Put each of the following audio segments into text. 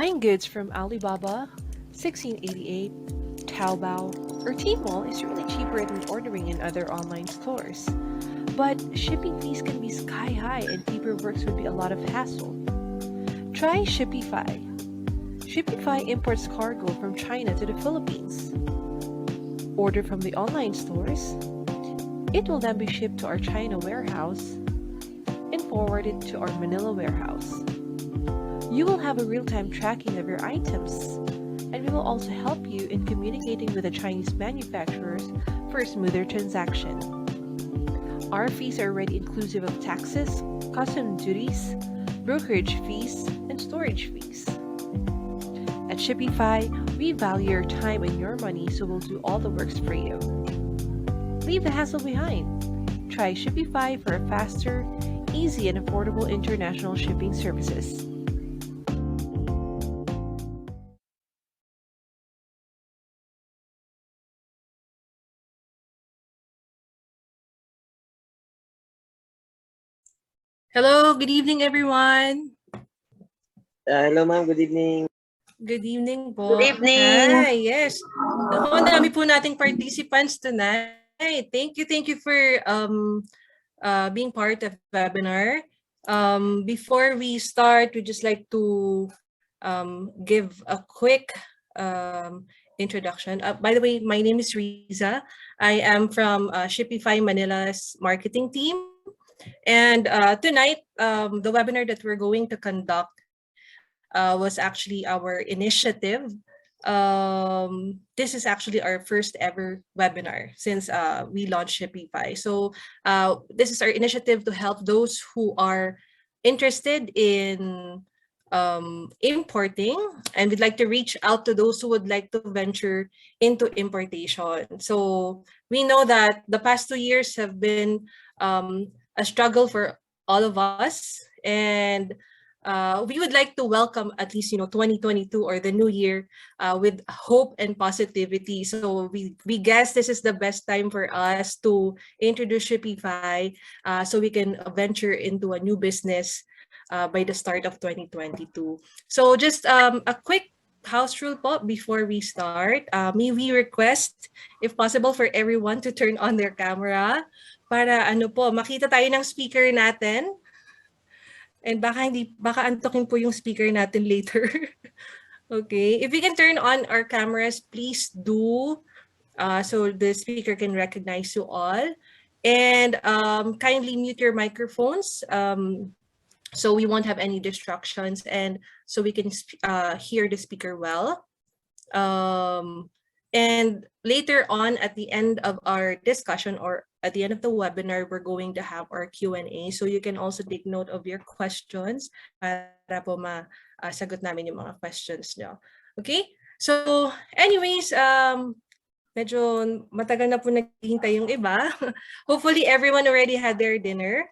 Buying goods from Alibaba, 1688, Taobao, or Tmall is really cheaper than ordering in other online stores. But shipping fees can be sky high and paperwork would be a lot of hassle. Try Shipify. Shipify imports cargo from China to the Philippines. Order from the online stores. It will then be shipped to our China warehouse and forwarded to our Manila warehouse. You will have a real-time tracking of your items, and we will also help you in communicating with the Chinese manufacturers for a smoother transaction. Our fees are already inclusive of taxes, customs duties, brokerage fees, and storage fees. At Shipify, we value your time and your money, so we'll do all the works for you. Leave the hassle behind. Try Shipify for a faster, easy, and affordable international shipping services. Hello, good evening everyone. Hello ma'am, good evening. Good evening po. Good evening. Hi, yes. Naku, dami po nating participants tonight. Thank you for being part of the webinar. Before we start, we just like to give a quick introduction. By the way, my name is Riza. I am from Shipify Manila's marketing team. And tonight, the webinar that we're going to conduct was actually our initiative. This is actually our first ever webinar since we launched Shipify. So this is our initiative to help those who are interested in importing, and we'd like to reach out to those who would like to venture into importation. So we know that the past 2 years have been a struggle for all of us, and we would like to welcome at least 2022 or the new year with hope and positivity. So we guess this is the best time for us to introduce Shipify so we can venture into a new business by the start of 2022. So just a quick house rule po before we start. May we request, if possible, for everyone to turn on their camera para makita tayo ng speaker natin. And baka antokin po yung speaker natin later. Okay, if we can turn on our cameras, please do, so the speaker can recognize you all. And kindly mute your microphones so we won't have any distractions and so we can hear the speaker well. And later on, at the end of our discussion or at the end of the webinar, we're going to have our Q&A. So you can also take note of your questions para po masagot namin yung mga questions nyo. Okay? So anyways, medyo matagal na po naghihintay yung iba. Hopefully everyone already had their dinner.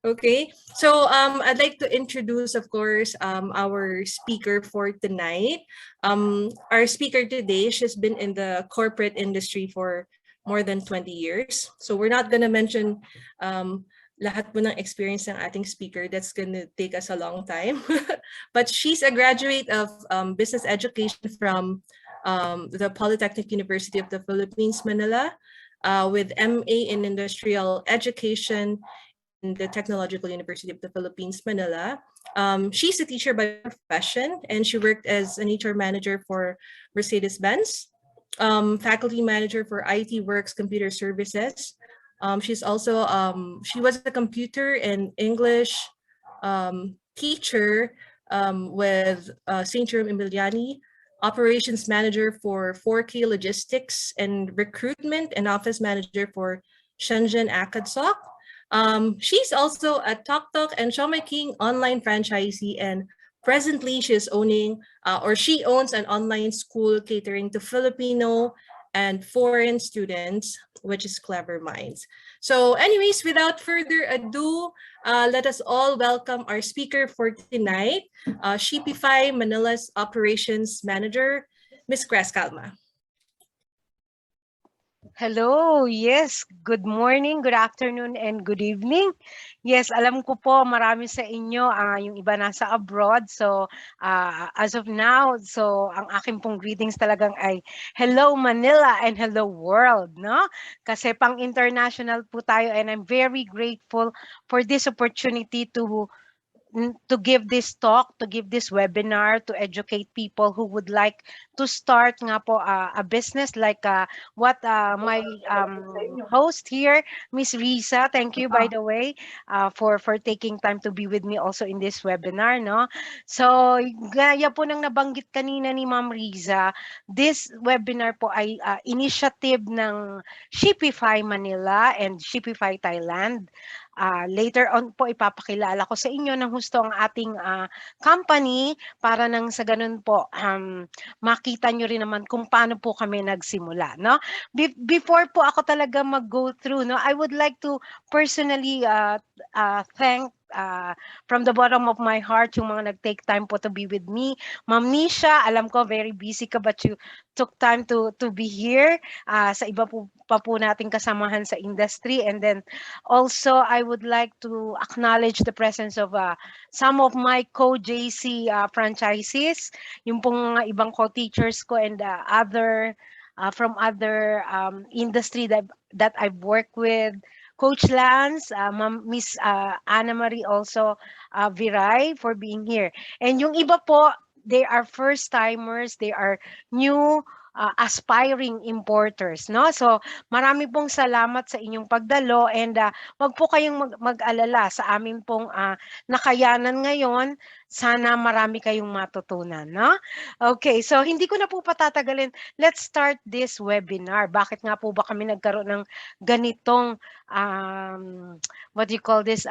Okay, so I'd like to introduce, of course, our speaker for tonight. Our speaker today, she's been in the corporate industry for more than 20 years. So we're not going to mention lahat po ng experience ng ating speaker. That's going to take us a long time. But she's a graduate of business education from the Polytechnic University of the Philippines, Manila, with MA in Industrial Education in the Technological University of the Philippines, Manila. She's a teacher by profession, and she worked as an HR manager for Mercedes-Benz, faculty manager for IT Works Computer Services. She's also, she was a computer and English teacher with St. Jerome Emiliani, operations manager for 4K Logistics and recruitment and office manager for Shenzhen Akadsoc. She's also a TokTok and Shomai King online franchisee, and presently she's owning she owns an online school catering to Filipino and foreign students, which is Clever Minds. So anyways, without further ado, let us all welcome our speaker for tonight, Shipify Manila's operations manager, Ms. Grace Calma. Hello, yes, good morning, good afternoon, and good evening. Yes, alam ko po marami sa inyo, yung iba nasa abroad. So, as of now, so ang aking pong greetings talagang ay hello Manila and hello world, no? Kasi pang international po tayo and I'm very grateful for this opportunity to give this talk, to give this webinar, to educate people who would like to start nga po a business like what my host here, Miss Risa. Thank you, by the way, for taking time to be with me also in this webinar. No, so gaya po ng nabanggit kanina ni Ma'am Riza, this webinar po ay initiative ng Shipify Manila and Shipify Thailand. Later on po ipapakilala ko sa inyo ng husto ang ating company para nang sa ganun po makita nyo rin naman kung paano po kami nagsimula, no? Before po ako talaga mag-go through, no, I would like to personally thank from the bottom of my heart yung mga nag-take time po to be with me. Ma'am Nisha, alam ko very busy ka but you took time to be here sa iba po pa po nating kasamahan sa industry. And then also, I would like to acknowledge the presence of some of my co-JC franchises, yung pong mga ibang co-teachers ko and other from other industry that I've worked with. Coach Lance, Miss Anna Marie also, Viray for being here. And yung iba po, they are first timers, they are new aspiring importers, no? So marami pong salamat sa inyong pagdalo and wag po kayong mag-alala sa amin pong nakayanan ngayon. Sana marami kayong matutunan, no? Okay, so hindi ko na po patatagalin. Let's start this webinar. Bakit nga po ba kami nagkaroon ng ganitong what do you call this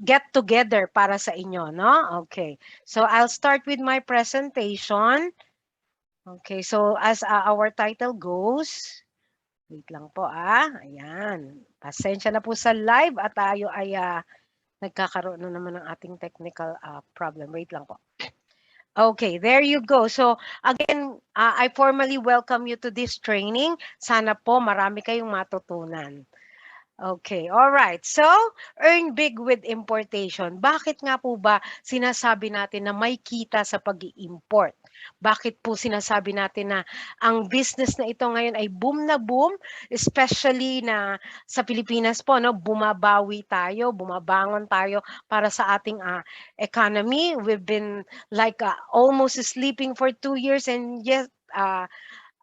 get together para sa inyo, no? Okay. So I'll start with my presentation. Okay, so as our title goes, wait lang po ayan. Pasensya na po sa live at tayo ay nagkakaroon na naman ng ating technical problem. Wait lang po. Okay, there you go. So again, I formally welcome you to this training. Sana po marami kayong matutunan. Okay, all right. So, earn big with importation. Bakit nga po ba sinasabi natin na may kita sa pag-i-import? Bakit po sinasabi natin na ang business na ito ngayon ay boom na boom, especially na sa Pilipinas po, no, bumabawi tayo, bumabangon tayo para sa ating economy. We've been like almost sleeping for 2 years and yet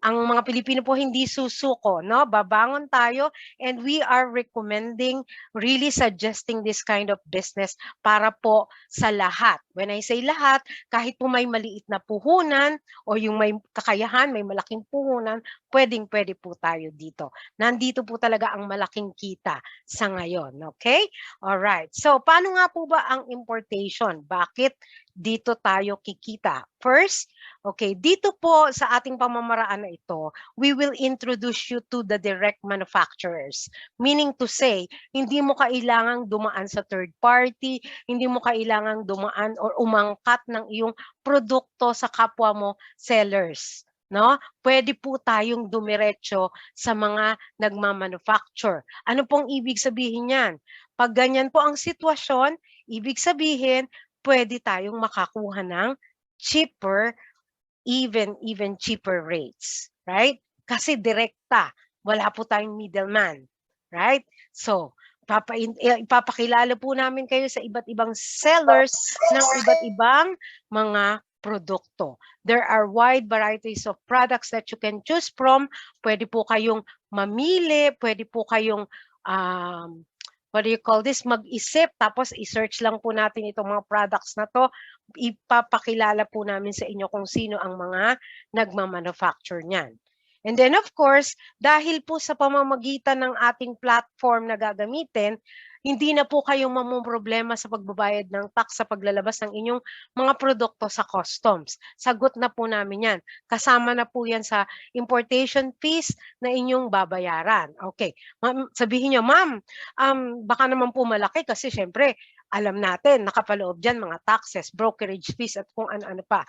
ang mga Pilipino po hindi susuko, no? Babangon tayo and we are recommending, really suggesting this kind of business para po sa lahat. When I say lahat, kahit po may maliit na puhunan o yung may kakayahan, may malaking puhunan, pwedeng-pwede po tayo dito. Nandito po talaga ang malaking kita sa ngayon, okay? All right. So, paano nga po ba ang importation? Bakit dito tayo kikita? First, okay, dito po sa ating pamamaraan na ito, we will introduce you to the direct manufacturers. Meaning to say, hindi mo kailangang dumaan sa third party, hindi mo kailangang dumaan or umangkat ng iyong produkto sa kapwa mo sellers. No? Pwede po tayong dumiretso sa mga nagmamanufacture. Ano pong ibig sabihin yan? Pag ganyan po ang sitwasyon, ibig sabihin, pwede tayong makakuha ng cheaper, even cheaper rates, right? Kasi direkta, wala po tayong middleman, right? So, ipapakilala po namin kayo sa iba't ibang sellers ng iba't ibang mga produkto. There are wide varieties of products that you can choose from. Pwede po kayong mamili, pwede po kayong what do you call this, mag-isip, tapos i-search lang po natin itong mga products na to. Ipapakilala po namin sa inyo kung sino ang mga nagmamanufacture niyan. And then of course, dahil po sa pamamagitan ng ating platform na gagamitin, hindi na po kayong mamumroblema sa pagbabayad ng tax sa paglalabas ng inyong mga produkto sa customs. Sagot na po namin yan. Kasama na po yan sa importation fees na inyong babayaran. Okay. Sabihin nyo, ma'am, baka naman po malaki kasi syempre, alam natin, nakapaloob dyan mga taxes, brokerage fees, at kung ano-ano pa.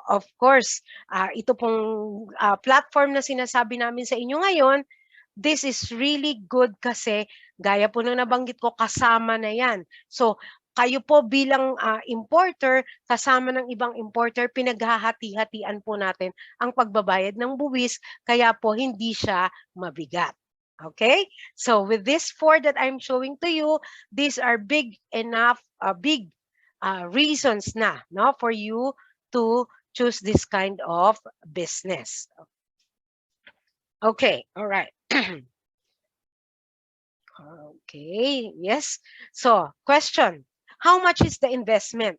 Of course, ito pong platform na sinasabi namin sa inyo ngayon, this is really good kasi gaya po ng nabanggit ko, kasama na yan. So, kayo po bilang importer, kasama ng ibang importer, pinaghahati-hatian po natin ang pagbabayad ng buwis, kaya po hindi siya mabigat. Okay? So with this 4 that I'm showing to you, these are big enough, big reasons na, no, for you to choose this kind of business. Okay, all right. Okay, yes. So, question. How much is the investment?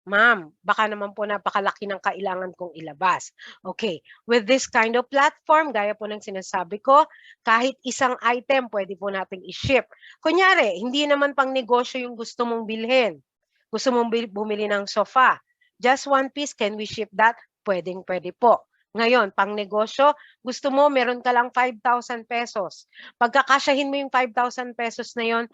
Ma'am, baka naman po napakalaki ng kailangan kong ilabas. Okay, with this kind of platform, gaya po ng sinasabi ko, kahit isang item pwede po nating i-ship. Kunyari, hindi naman pang negosyo yung gusto mong bilhin. Gusto mong bumili ng sofa. Just one piece, can we ship that? Pwedeng-pwede po. Ngayon, pang negosyo, gusto mo meron ka lang 5,000 pesos. Pagkakasyahin mo yung 5,000 pesos na yon,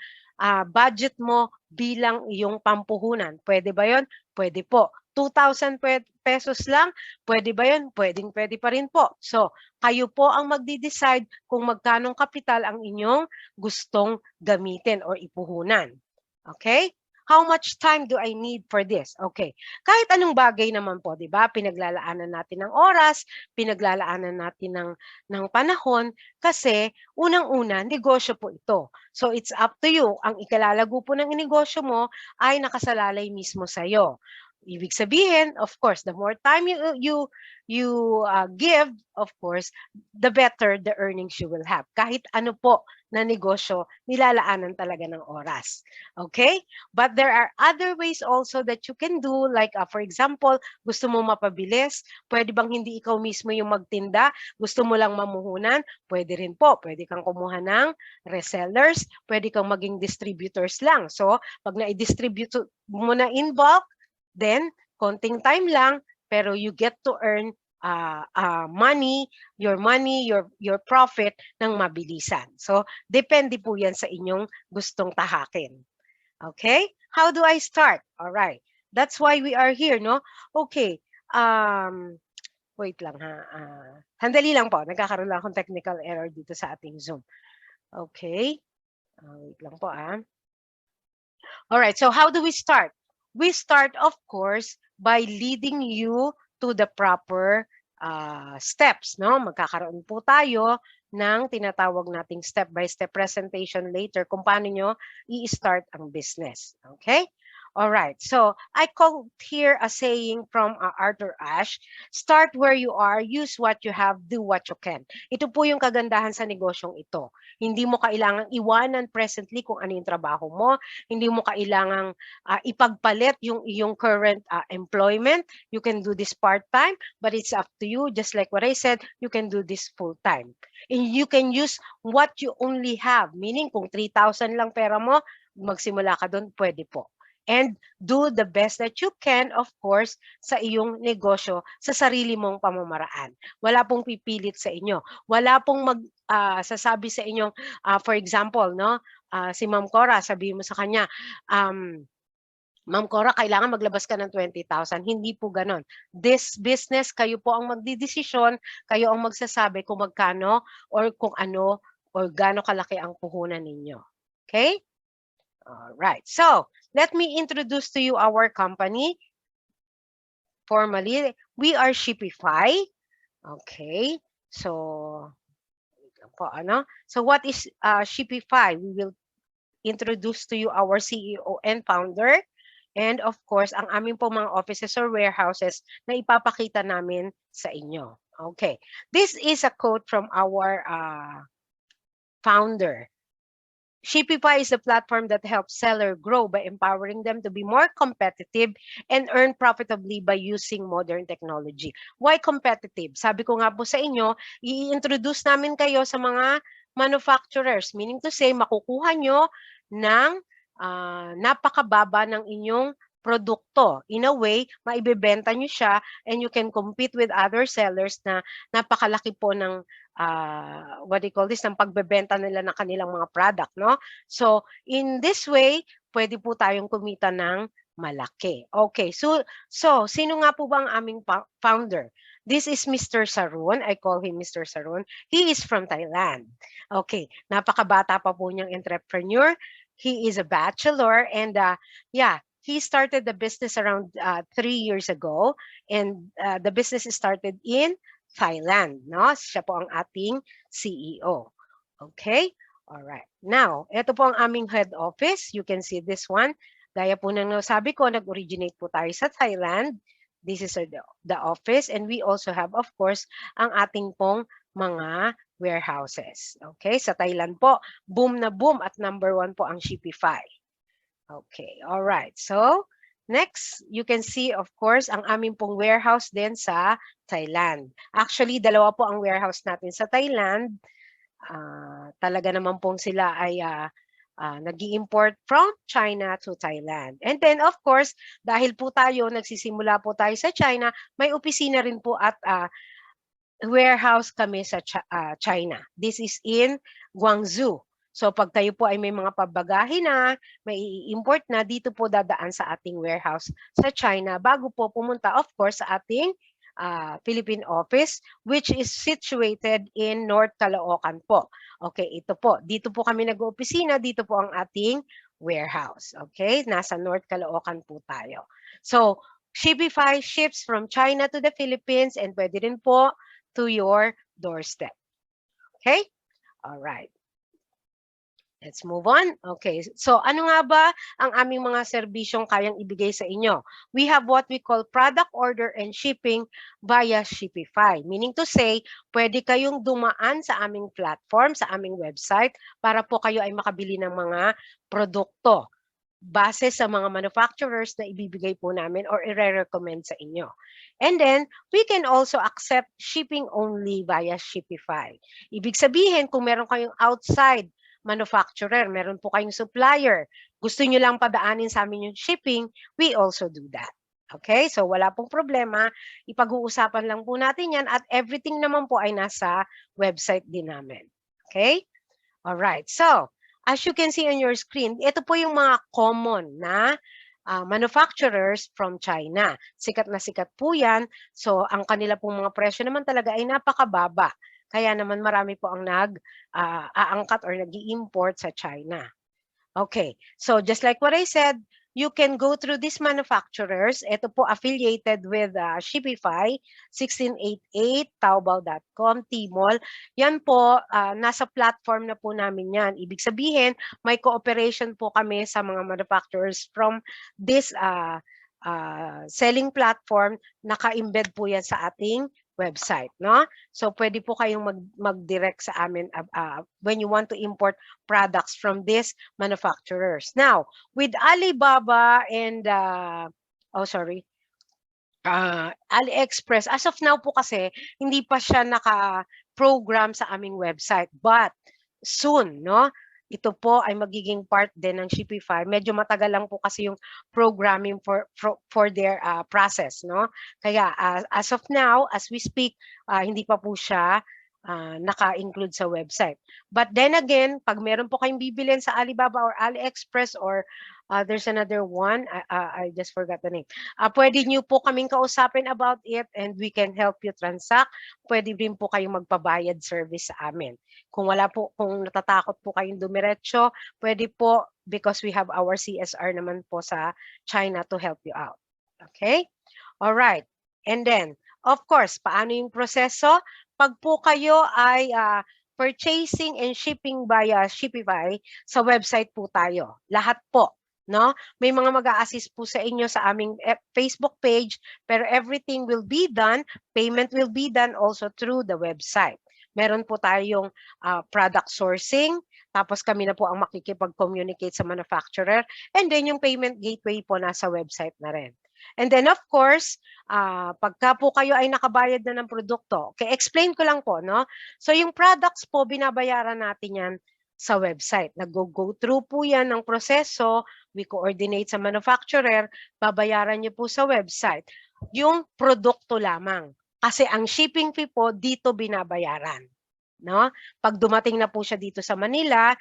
budget mo bilang iyong pampuhunan. Pwede ba yon? Pwede po. 2,000 pesos lang, pwede ba yun? Pwedeng-pwede pa rin po. So, kayo po ang magdi-decide kung magkanong kapital ang inyong gustong gamitin or ipuhunan. Okay? How much time do I need for this? Okay. Kahit anong bagay naman po, di ba? Pinaglalaanan natin ng oras, pinaglalaanan natin ng panahon, kasi unang-una, negosyo po ito. So, it's up to you. Ang ikalalago po ng negosyo mo ay nakasalalay mismo sa'yo. Ibig sabihin, of course, the more time you give, of course, the better the earnings you will have. Kahit ano po na negosyo, nilalaanan talaga ng oras. Okay? But there are other ways also that you can do, like for example, gusto mo mapabilis, pwede bang hindi ikaw mismo yung magtinda, gusto mo lang mamuhunan, pwede rin po. Pwede kang kumuha ng resellers, pwede kang maging distributors lang. So, pag na-distribute mo na in bulk, then konting time lang, pero you get to earn money, your profit ng mabilisan. So, depende po yan sa inyong gustong tahakin. Okay? How do I start? All right. That's why we are here, no? Okay. Wait lang ha. Handali lang po. Nagkakaroon lang akong technical error dito sa ating Zoom. Okay. Wait lang po All right. So, how do we start? We start, of course, by leading you to the proper steps, no? Magkakaroon po tayo ng tinatawag nating step-by-step presentation later kung paano nyo i-start ang business. Okay? All right. So, I call here a saying from Arthur Ashe, start where you are, use what you have, do what you can. Ito po yung kagandahan sa negosyong ito. Hindi mo kailangang iwanan presently kung ano yung trabaho mo. Hindi mo kailangang ipagpalit yung iyong current employment. You can do this part-time, but it's up to you. Just like what I said, you can do this full-time. And you can use what you only have. Meaning, kung 3,000 lang pera mo, magsimula ka doon, pwede po. And do the best that you can, of course, sa iyong negosyo, sa sarili mong pamamaraan. Wala pong pipilit sa inyo. Wala pong sasabi sa inyo, for example, no, si Ma'am Cora, sabihin mo sa kanya, Ma'am Cora, kailangan maglabas ka ng 20,000. Hindi po ganon. This business, kayo po ang magdidesisyon, kayo ang magsasabi kung magkano or kung ano or gaano kalaki ang puhunan ninyo. Okay? All right. So, let me introduce to you our company. Formally, we are Shipify. Okay. So, what is Shipify? We will introduce to you our CEO and founder. And of course, ang aming po mga offices or warehouses na ipapakita namin sa inyo. Okay. This is a quote from our founder. Shipify is a platform that helps sellers grow by empowering them to be more competitive and earn profitably by using modern technology. Why competitive? Sabi ko nga po sa inyo, i-introduce namin kayo sa mga manufacturers. Meaning to say, makukuha nyo ng napakababa ng inyong produkto. In a way, maibebenta nyo siya and you can compete with other sellers na napakalaki po ng what do you call this, ng pagbebenta nila ng kanilang mga product, no? So, in this way, pwede po tayong kumita ng malaki. Okay, so sino nga po ba ang aming founder? This is Mr. Sarun. I call him Mr. Sarun. He is from Thailand. Okay, napakabata pa po niyang entrepreneur. He is a bachelor and yeah, he started the business around 3 years ago and the business started in Thailand, no? Siya po ang ating CEO. Okay? All right. Now, ito po ang aming head office. You can see this one. Gaya po ng nasabi ko, nag-originate po tayo sa Thailand. This is the office and we also have, of course, ang ating pong mga warehouses. Okay? Sa Thailand po, boom na boom at number 1 po ang Shipify. Okay. All right. So, next, you can see, of course, ang aming pong warehouse din sa Thailand. Actually, dalawa po ang warehouse natin sa Thailand. Talaga naman pong sila ay nag-i-import from China to Thailand. And then, of course, dahil po tayo, nagsisimula po tayo sa China, may opisina rin po at warehouse kami sa China. This is in Guangzhou. So pag kayo po ay may mga pabagahe na, may i-import na, dito po dadaan sa ating warehouse sa China bago po pumunta, of course, sa ating Philippine office, which is situated in North Caloocan po. Okay, ito po. Dito po kami nag-opisina, dito po ang ating warehouse. Okay, nasa North Caloocan po tayo. So, Shipify ships from China to the Philippines and pwede rin po to your doorstep. Okay? All right. Let's move on. Okay, so ano nga ba ang aming mga serbisyong kayang ibigay sa inyo? We have what we call product order and shipping via Shipify. Meaning to say, pwede kayong dumaan sa aming platform, sa aming website, para po kayo ay makabili ng mga produkto base sa mga manufacturers na ibibigay po namin or i-recommend sa inyo. And then, we can also accept shipping only via Shipify. Ibig sabihin, kung meron kayong outside manufacturer, meron po kayong supplier, gusto nyo lang padaanin sa amin yung shipping, we also do that. Okay? So, wala pong problema. Ipag-uusapan lang po natin yan at everything naman po ay nasa website din namin. Okay? Alright. So, as you can see on your screen, ito po yung mga common na manufacturers from China. Sikat na sikat po yan. So, ang kanila pong mga presyo naman talaga ay napakababa. Kaya naman marami po ang nag-aangkat or nag-i-import sa China. Okay, so just like what I said, you can go through these manufacturers. Ito po affiliated with Shipify, 1688, Taobao.com, Tmall. Yan po, nasa platform na po namin yan. Ibig sabihin, may cooperation po kami sa mga manufacturers from this selling platform. Naka-embed po yan sa ating website, no? So, pwede po kayong mag-direct sa amin when you want to import products from these manufacturers. Now, with Alibaba and, AliExpress, as of now po kasi, hindi pa siya naka-program sa aming website. But, soon, no? Ito po ay magiging part din ng Shipify. Medyo matagal lang po kasi yung programming for their process, no? Kaya as of now, as we speak, hindi pa po siya naka-include sa website. But then again, pag meron po kayong bibilin sa Alibaba or AliExpress or there's another one, I just forgot the name. Pwede nyo po kaming kausapin about it and we can help you transact. Pwede rin po kayong magpabayad service sa amin. Kung natatakot po kayong dumiretso, pwede po because we have our CSR naman po sa China to help you out. Okay? All right. And then, of course, paano yung proseso? Pag po kayo ay purchasing and shipping via Shipify, sa website po tayo. Lahat po. No? May mga mag-a-assist po sa inyo sa aming Facebook page, pero everything will be done, payment will be done also through the website. Meron po tayong product sourcing, tapos kami na po ang makikipag-communicate sa manufacturer, and then yung payment gateway po nasa website na rin. And then of course, pagka po kayo ay nakabayad na ng produkto, okay, explain ko lang po, no? So yung products po, binabayaran natin yan sa website. Nag-go through po yan ng proseso, we coordinate sa manufacturer, babayaran nyo po sa website. Yung produkto lamang. Kasi ang shipping fee po, dito binabayaran. No? Pag dumating na po siya dito sa Manila,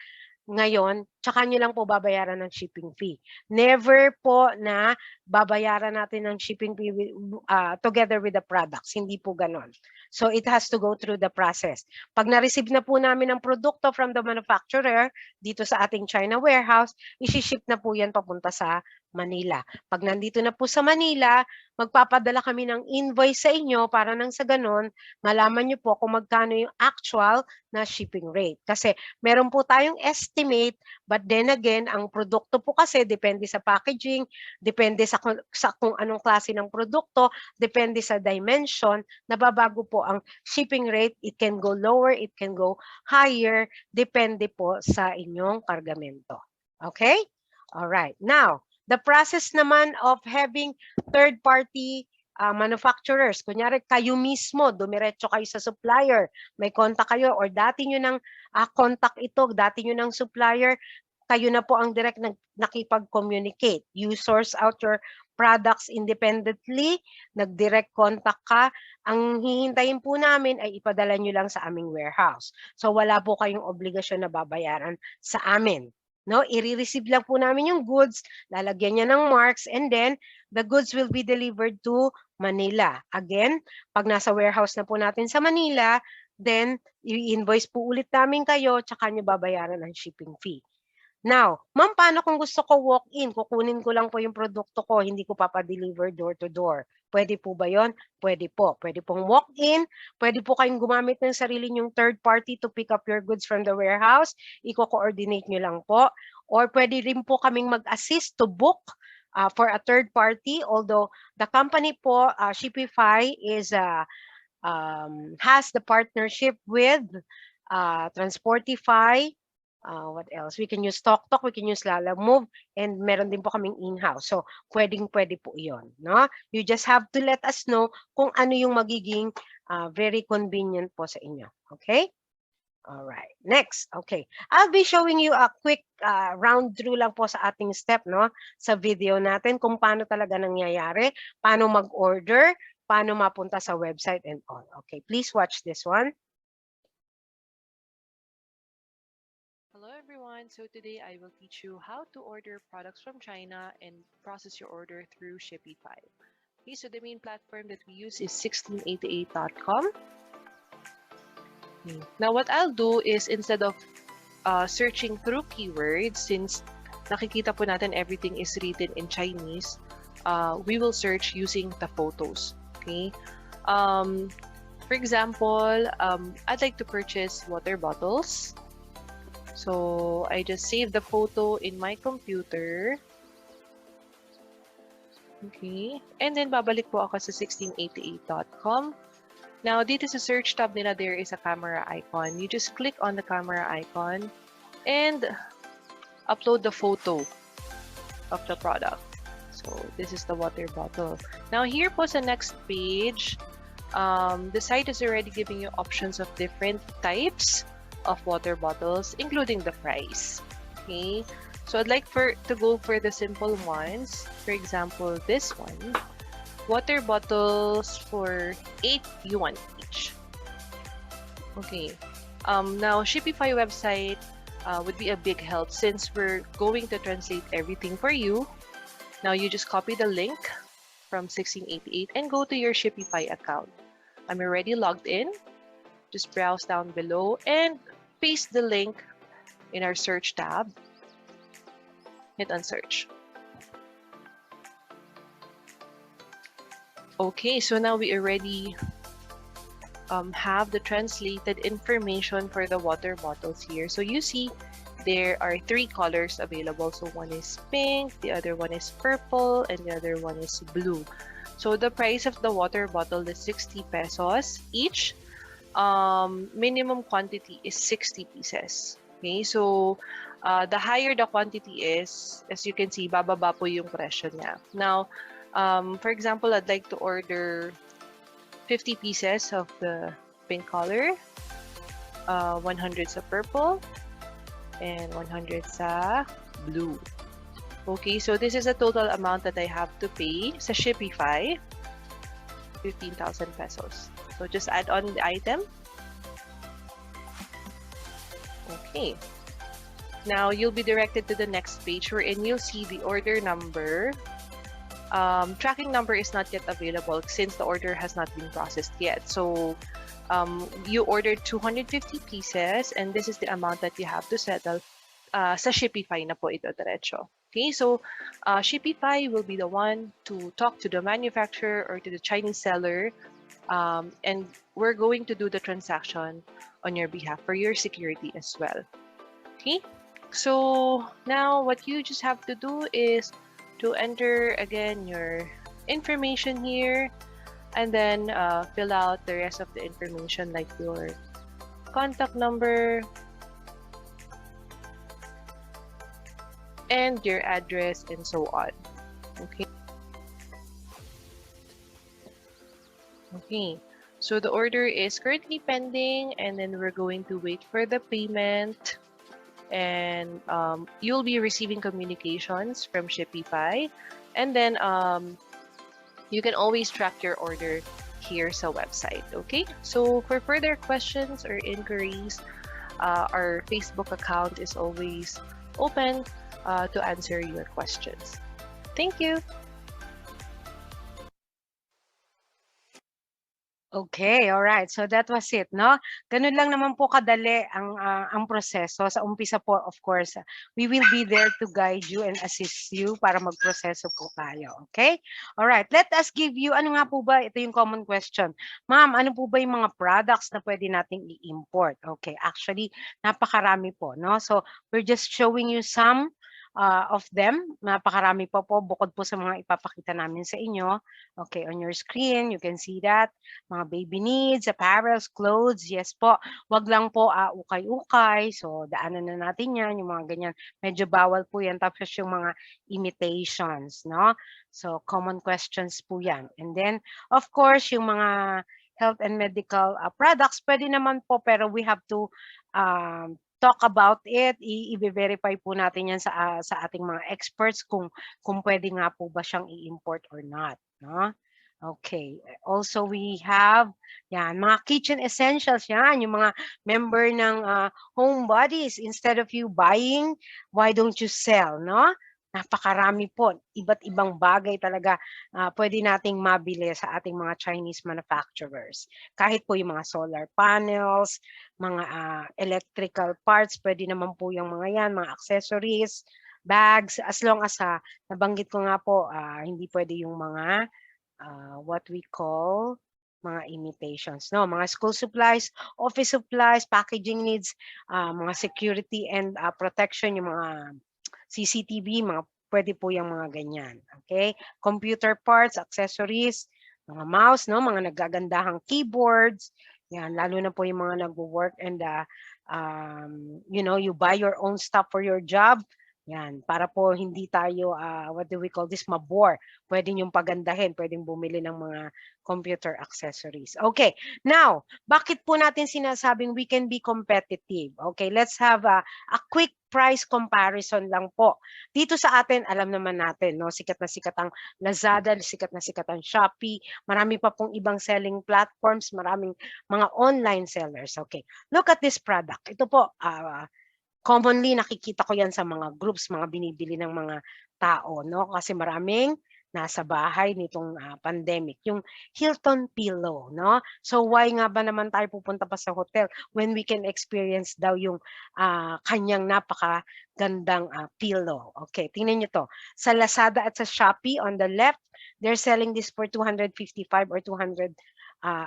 ngayon, tsaka nyo lang po babayaran ng shipping fee. Never po na babayaran natin ng shipping fee together with the products. Hindi po ganon. So it has to go through the process. Pag na-receive na po namin ang produkto from the manufacturer dito sa ating China warehouse, isi-ship na po yan papunta sa Manila. Pag nandito na po sa Manila, magpapadala kami ng invoice sa inyo para nang sa ganon, malaman nyo po kung magkano yung actual na shipping rate. Kasi meron po tayong estimate, but then again, ang produkto po kasi depende sa packaging, depende sa kung anong klase ng produkto, depende sa dimension, nababago po ang shipping rate. It can go lower, it can go higher, depende po sa inyong kargamento. Okay? All right. Now, the process naman of having third-party manufacturers, kunyari kayo mismo, dumiretso kayo sa supplier, may contact kayo or dati nyo ng contact ito, dati nyo ng supplier, kayo na po ang direct nakipag-communicate. You source out your products independently, nag-direct contact ka, ang hihintayin po namin ay ipadala nyo lang sa aming warehouse. So wala po kayong obligasyon na babayaran sa amin. No, i-receive lang po namin yung goods, lalagyan niya ng marks, and then the goods will be delivered to Manila. Again, pag nasa warehouse na po natin sa Manila, then i-invoice po ulit namin kayo, tsaka nyo babayaran ang shipping fee. Now, ma'am, paano kung gusto ko walk-in? Kukunin ko lang po yung produkto ko, hindi ko papadeliver door to door. Pwede po ba yon? Pwede po. Pwede pong walk-in. Pwede po kayong gumamit ng sarili nyong third party to pick up your goods from the warehouse. Iko-coordinate nyo lang po. Or pwede rin po kaming mag-assist to book for a third party. Although the company po, Shipify, has the partnership with Transportify. What else? We can use TokTok, we can use Lala Move, and meron din po kaming in-house. So, pwede po iyon. No? You just have to let us know kung ano yung magiging very convenient po sa inyo. Okay? All right. Next. Okay. I'll be showing you a quick round through lang po sa ating step, no? Sa video natin kung paano talaga nangyayari, paano mag-order, paano mapunta sa website and all. Okay. Please watch this one. Hello everyone, so today I will teach you how to order products from China and process your order through Shipify. Okay, so the main platform that we use is 1688.com. Now what I'll do is instead of searching through keywords, since nakikita po natin everything is written in Chinese, we will search using the photos. Okay. For example, I'd like to purchase water bottles. So I just save the photo in my computer. Okay. And then babalik po ako sa 1688.com. Now, dito sa search tab nila, there is a camera icon. You just click on the camera icon and upload the photo of the product. So this is the water bottle. Now here po sa next page, the site is already giving you options of different types of water bottles, including the price. Okay, so I'd like to go for the simple ones. For example, this one, water bottles for 8 yuan each. Okay, now Shipify website would be a big help since we're going to translate everything for you. Now you just copy the link from 1688 and go to your Shipify account. I'm already logged in. Just browse down below and paste the link in our search tab. Hit on search. Okay, so now we already have the translated information for the water bottles here. So you see there are 3 colors available. So one is pink, the other one is purple, and the other one is blue. So the price of the water bottle is 60 pesos each. Minimum quantity is 60 pieces. Okay, so the higher the quantity is, as you can see, bababa po yung presyo niya. Now, for example, I'd like to order 50 pieces of the pink color, 100 sa purple, and 100 sa blue. Okay, so this is a total amount that I have to pay sa Shipify, 15,000 pesos. So just add on the item. Okay. Now, you'll be directed to the next page wherein you'll see the order number. Tracking number is not yet available since the order has not been processed yet. So, you ordered 250 pieces and this is the amount that you have to settle sa Shipify na po ito diretso. Okay, so Shipify will be the one to talk to the manufacturer or to the Chinese seller, and we're going to do the transaction on your behalf for your security as well. Okay, so now what you just have to do is to enter again your information here and then fill out the rest of the information like your contact number and your address and so on. Okay. Okay. So the order is currently pending and then we're going to wait for the payment, and you'll be receiving communications from Shipify, and then you can always track your order here sa website. Okay, so for further questions or inquiries, our Facebook account is always open to answer your questions. Thank you. Okay, all right. So that was it, no? Ganun lang naman po kadali ang proseso. Sa umpisa po, of course, we will be there to guide you and assist you para magproseso po tayo. Okay? All right. Let us give you, ano nga po ba? Ito yung common question. Ma'am, ano po ba yung mga products na pwede nating i-import? Okay, actually, napakarami po, no? So, we're just showing you some of them. Napakarami po bukod po sa mga ipapakita namin sa inyo. Okay, on your screen, you can see that. Mga baby needs, apparels, clothes, yes po. Wag lang po ukay-ukay. So, daanan na natin yan, yung mga ganyan. Medyo bawal po yan. Tapos yung mga imitations, no? So, common questions po yan. And then, of course, yung mga health and medical products, pwede naman po, pero we have to talk about it, i-verify po natin yan sa ating mga experts kung pwede nga po ba siyang i-import or not, no? Okay. Also, we have yan, mga kitchen essentials yan, yung mga member ng Home Buddies. Instead of you buying, why don't you sell, no? Napakarami po, iba't ibang bagay talaga pwede nating mabili sa ating mga Chinese manufacturers. Kahit po yung mga solar panels, mga electrical parts, pwede naman po yung mga yan, mga accessories, bags, as long as nabanggit ko nga po, hindi pwede yung mga what we call mga imitations, no? Mga school supplies, office supplies, packaging needs, mga security and protection, yung mga CCTV, mga pwede po yung mga ganyan. Okay? Computer parts, accessories, mga mouse, no? Mga naggagandahang keyboards. Yan, lalo na po yung mga nagwo-work and you know, you buy your own stuff for your job. Yan, para po hindi tayo, what do we call this, mabore. Pwede yung pagandahin, pwedeng bumili ng mga computer accessories. Okay, now, bakit po natin sinasabing we can be competitive? Okay, let's have a quick price comparison lang po. Dito sa atin, alam naman natin, no, sikat na sikat ang Lazada, sikat na sikat ang Shopee, marami pa pong ibang selling platforms, maraming mga online sellers. Okay, look at this product. Ito po, commonly nakikita ko yan sa mga groups, mga binibili ng mga tao, no? Kasi maraming nasa bahay nitong pandemic, yung Hilton pillow, no? So why nga ba naman tayo pupunta pa sa hotel when we can experience daw yung kanyang napakagandang pillow? Okay, tingnan nyo to. Sa Lazada at sa Shopee on the left, they're selling this for 255 or 200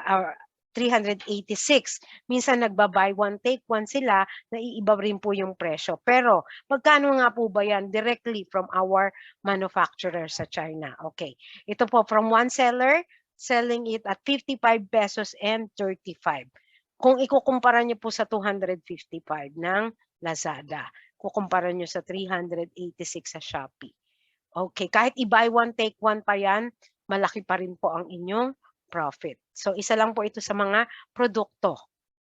or 386. Minsan nagba-buy one take one sila, naiiba rin po yung presyo. Pero magkano nga po ba yan directly from our manufacturer sa China? Okay. Ito po from one seller selling it at 55 pesos and 35. Kung ikukumpara niyo po sa 255 ng Lazada, kukumpara niyo sa 386 sa Shopee. Okay, kahit i-buy one take one pa yan, malaki pa rin po ang inyong profit. So isa lang po ito sa mga produkto.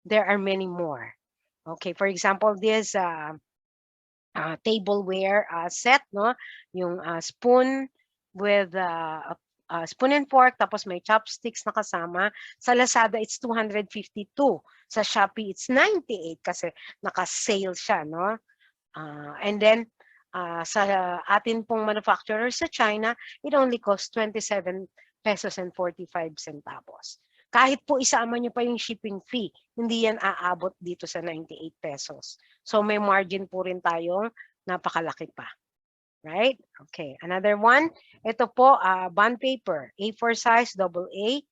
There are many more. Okay, for example, this tableware set, no? Yung spoon with spoon and fork, tapos may chopsticks na kasama. Sa Lazada, it's 252. Sa Shopee, it's 98 kasi naka-sale siya, no? And then, sa atin pong manufacturer sa China, it only costs 27 pesos and 45 centavos. Kahit po isama nyo pa yung shipping fee, hindi yan aabot dito sa 98 pesos. So may margin po rin tayong napakalaki pa. Right? Okay. Another one, ito po, bond paper, A4 size, AA.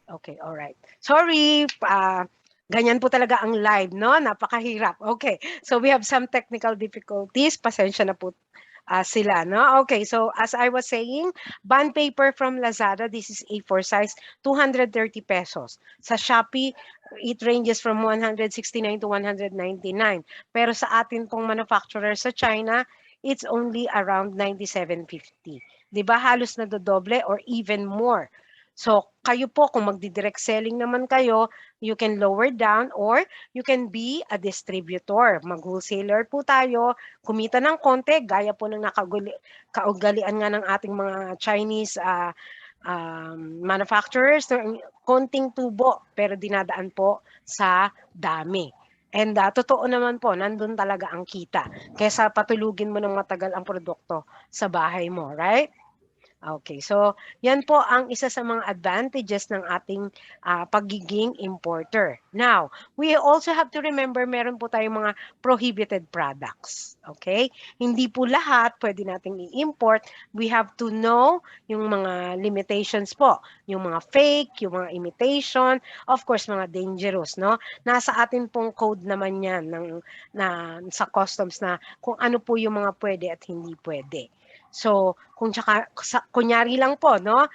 Okay, all right. Sorry, ganyan po talaga ang live, no? Napakahirap. Okay, so we have some technical difficulties. Pasensya na po sila, no? Okay, so as I was saying, bond paper from Lazada, this is A4 size, 230 pesos. Sa Shopee, it ranges from 169 to 199. Pero sa atin pong manufacturer sa China, it's only around 97.50. 'Di ba? Halos na dodoble or even more. So, kayo po, kung magdi-direct selling naman kayo, you can lower down or you can be a distributor. Mag-wholesaler po tayo, kumita ng konti, gaya po ng kaugalian nga ng ating mga Chinese manufacturers, konting tubo, pero dinadaan po sa dami. And totoo naman po, nandun talaga ang kita. Kesa patulugin mo ng matagal ang produkto sa bahay mo, right? Okay, so yan po ang isa sa mga advantages ng ating pagiging importer. Now, we also have to remember meron po tayong mga prohibited products. Okay? Hindi po lahat pwede nating i-import. We have to know yung mga limitations po. Yung mga fake, yung mga imitation, of course mga dangerous, no? Nasa atin pong code naman yan sa customs na kung ano po yung mga pwede at hindi pwede. So, kunyari lang po, no?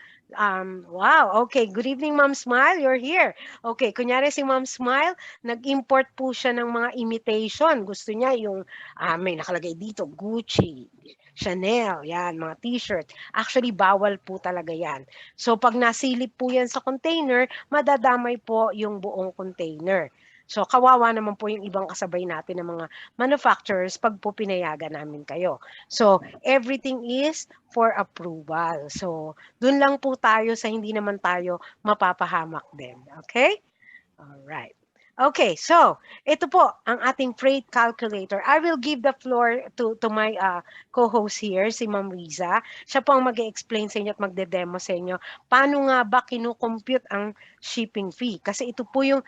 Wow, okay. Good evening, Ma'am Smile. You're here. Okay, kunyari si Ma'am Smile, nag-import po siya ng mga imitation. Gusto niya yung, may nakalagay dito, Gucci, Chanel, yan, mga t-shirt. Actually, bawal po talaga yan. So, pag nasilip po yan sa container, madadamay po yung buong container. So, kawawa naman po yung ibang kasabay natin ng mga manufacturers pag po pinayagan namin kayo. So, everything is for approval. So, dun lang po tayo sa hindi naman tayo mapapahamak din. Okay? Alright. Okay, so ito po ang ating freight calculator. I will give the floor to my co-host here, si Ma'am Riza. Siya po ang mag-explain sa inyo at magde-demo sa inyo paano nga ba kinu-compute ang shipping fee. Kasi ito po yung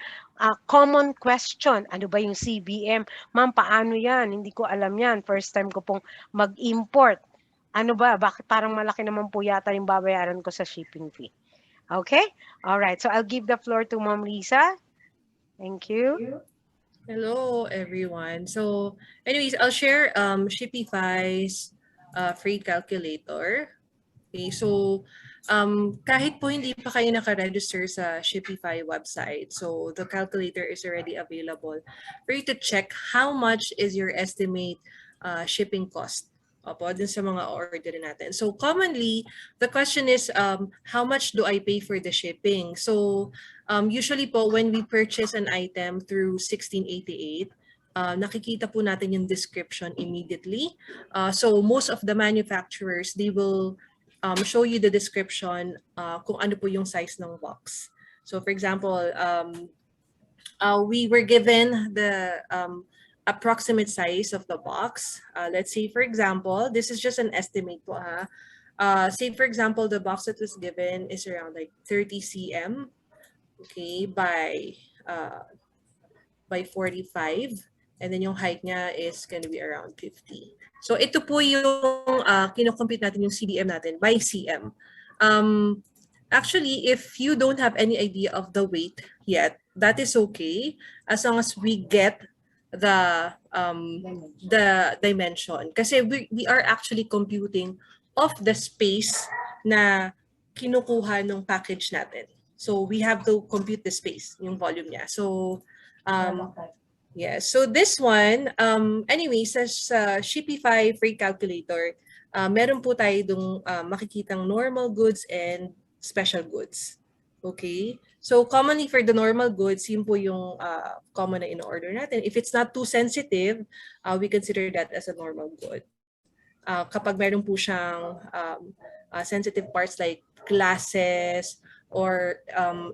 common question. Ano ba yung CBM? Ma'am, paano yan? Hindi ko alam yan. First time ko pong mag-import. Ano ba? Bakit parang malaki naman po yata yung babayaran ko sa shipping fee? Okay? Alright, so I'll give the floor to Ma'am Riza. Thank you. Hello, everyone. So, anyways, I'll share Shipify's freight calculator. Okay, so kahit po hindi pa kayo naka-register sa Shipify website, so the calculator is already available for you to check how much is your estimate shipping cost. Opo, din sa mga order natin. So commonly, the question is, how much do I pay for the shipping? So usually po, when we purchase an item through 1688, nakikita po natin yung description immediately. So most of the manufacturers, they will show you the description kung ano po yung size ng box. So for example, we were given the approximate size of the box. Let's say, for example, this is just an estimate po, ha? Say, for example, the box that was given is around like 30 cm, okay, by 45, and then yung height niya is going to be around 50. So ito po yung kino-compute natin yung CBM natin by cm. Actually, if you don't have any idea of the weight yet, that is okay as long as we get the dimension. Kasi we are actually computing of the space na kinukuha ng package natin. So we have to compute the space, yung volume niya. So yeah, so this one, anyway, sa Shipify freight calculator, meron po tayo dong makikitang normal goods and special goods. Okay? So commonly for the normal goods, yun po yung common na in-order natin. If it's not too sensitive, we consider that as a normal good. Kapag meron po siyang sensitive parts like glasses or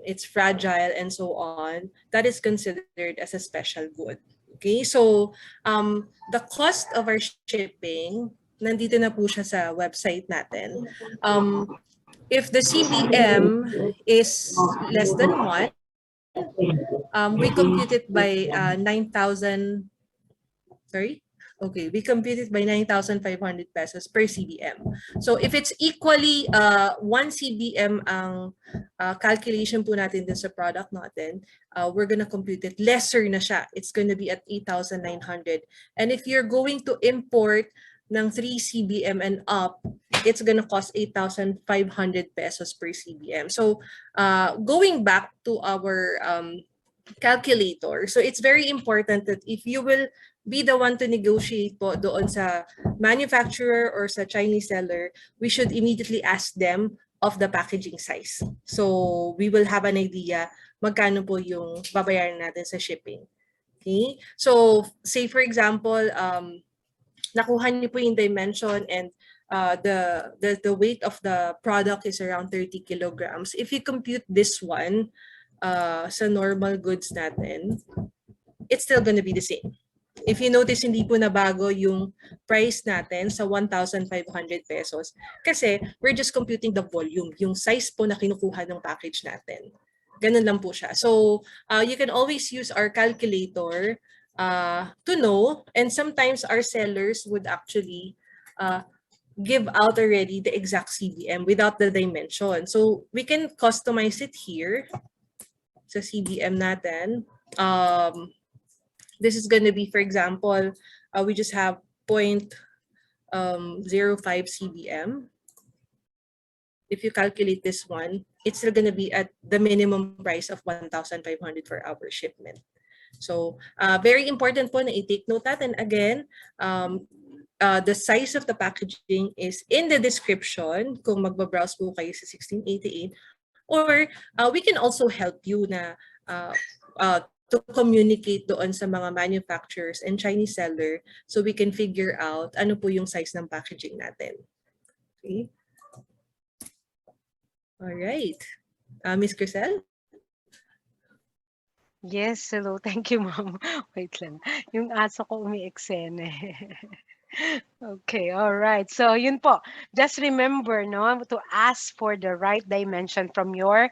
it's fragile and so on, that is considered as a special good. Okay, so the cost of our shipping, nandito na po siya sa website natin. If the CBM is less than 1, we compute it by 9,000, sorry? Okay, we compute it by 9,500 pesos per CBM. So if it's equally 1 CBM ang calculation po natin din sa product natin, we're gonna compute it lesser na siya. It's gonna be at 8,900. And if you're going to import ng 3 CBM and up, it's gonna cost 8,500 pesos per CBM. So going back to our calculator, so it's very important that if you will be the one to negotiate po doon sa manufacturer or sa Chinese seller, we should immediately ask them of the packaging size. So we will have an idea magkano po yung babayaran natin sa shipping. Okay? So say for example, nakuha niyo po yung dimension and the weight of the product is around 30 kilograms. If you compute this one sa normal goods natin, it's still gonna be the same. If you notice, hindi po nabago yung price natin sa 1,500 pesos kasi we're just computing the volume, yung size po na kinukuha ng package natin. Ganun lang po siya. So you can always use our calculator to know, and sometimes our sellers would actually give out already the exact CBM without the dimension. So we can customize it here sa CBM natin. This is going to be, for example, we just have 0.05 CBM. If you calculate this one, it's still going to be at the minimum price of 1,500 for our shipment. So very important po na i-take note natin. Again, the size of the packaging is in the description kung magbabrowse po kayo sa 1688. Or we can also help you na to communicate doon sa mga manufacturers and Chinese seller so we can figure out ano po yung size ng packaging natin. Okay. All right. Ms. Crisel? Yes, hello. Thank you, ma'am. Wait lang. Yung aso ko umi-eksene. Okay, all right. So yun po. Just remember, no, to ask for the right dimension from your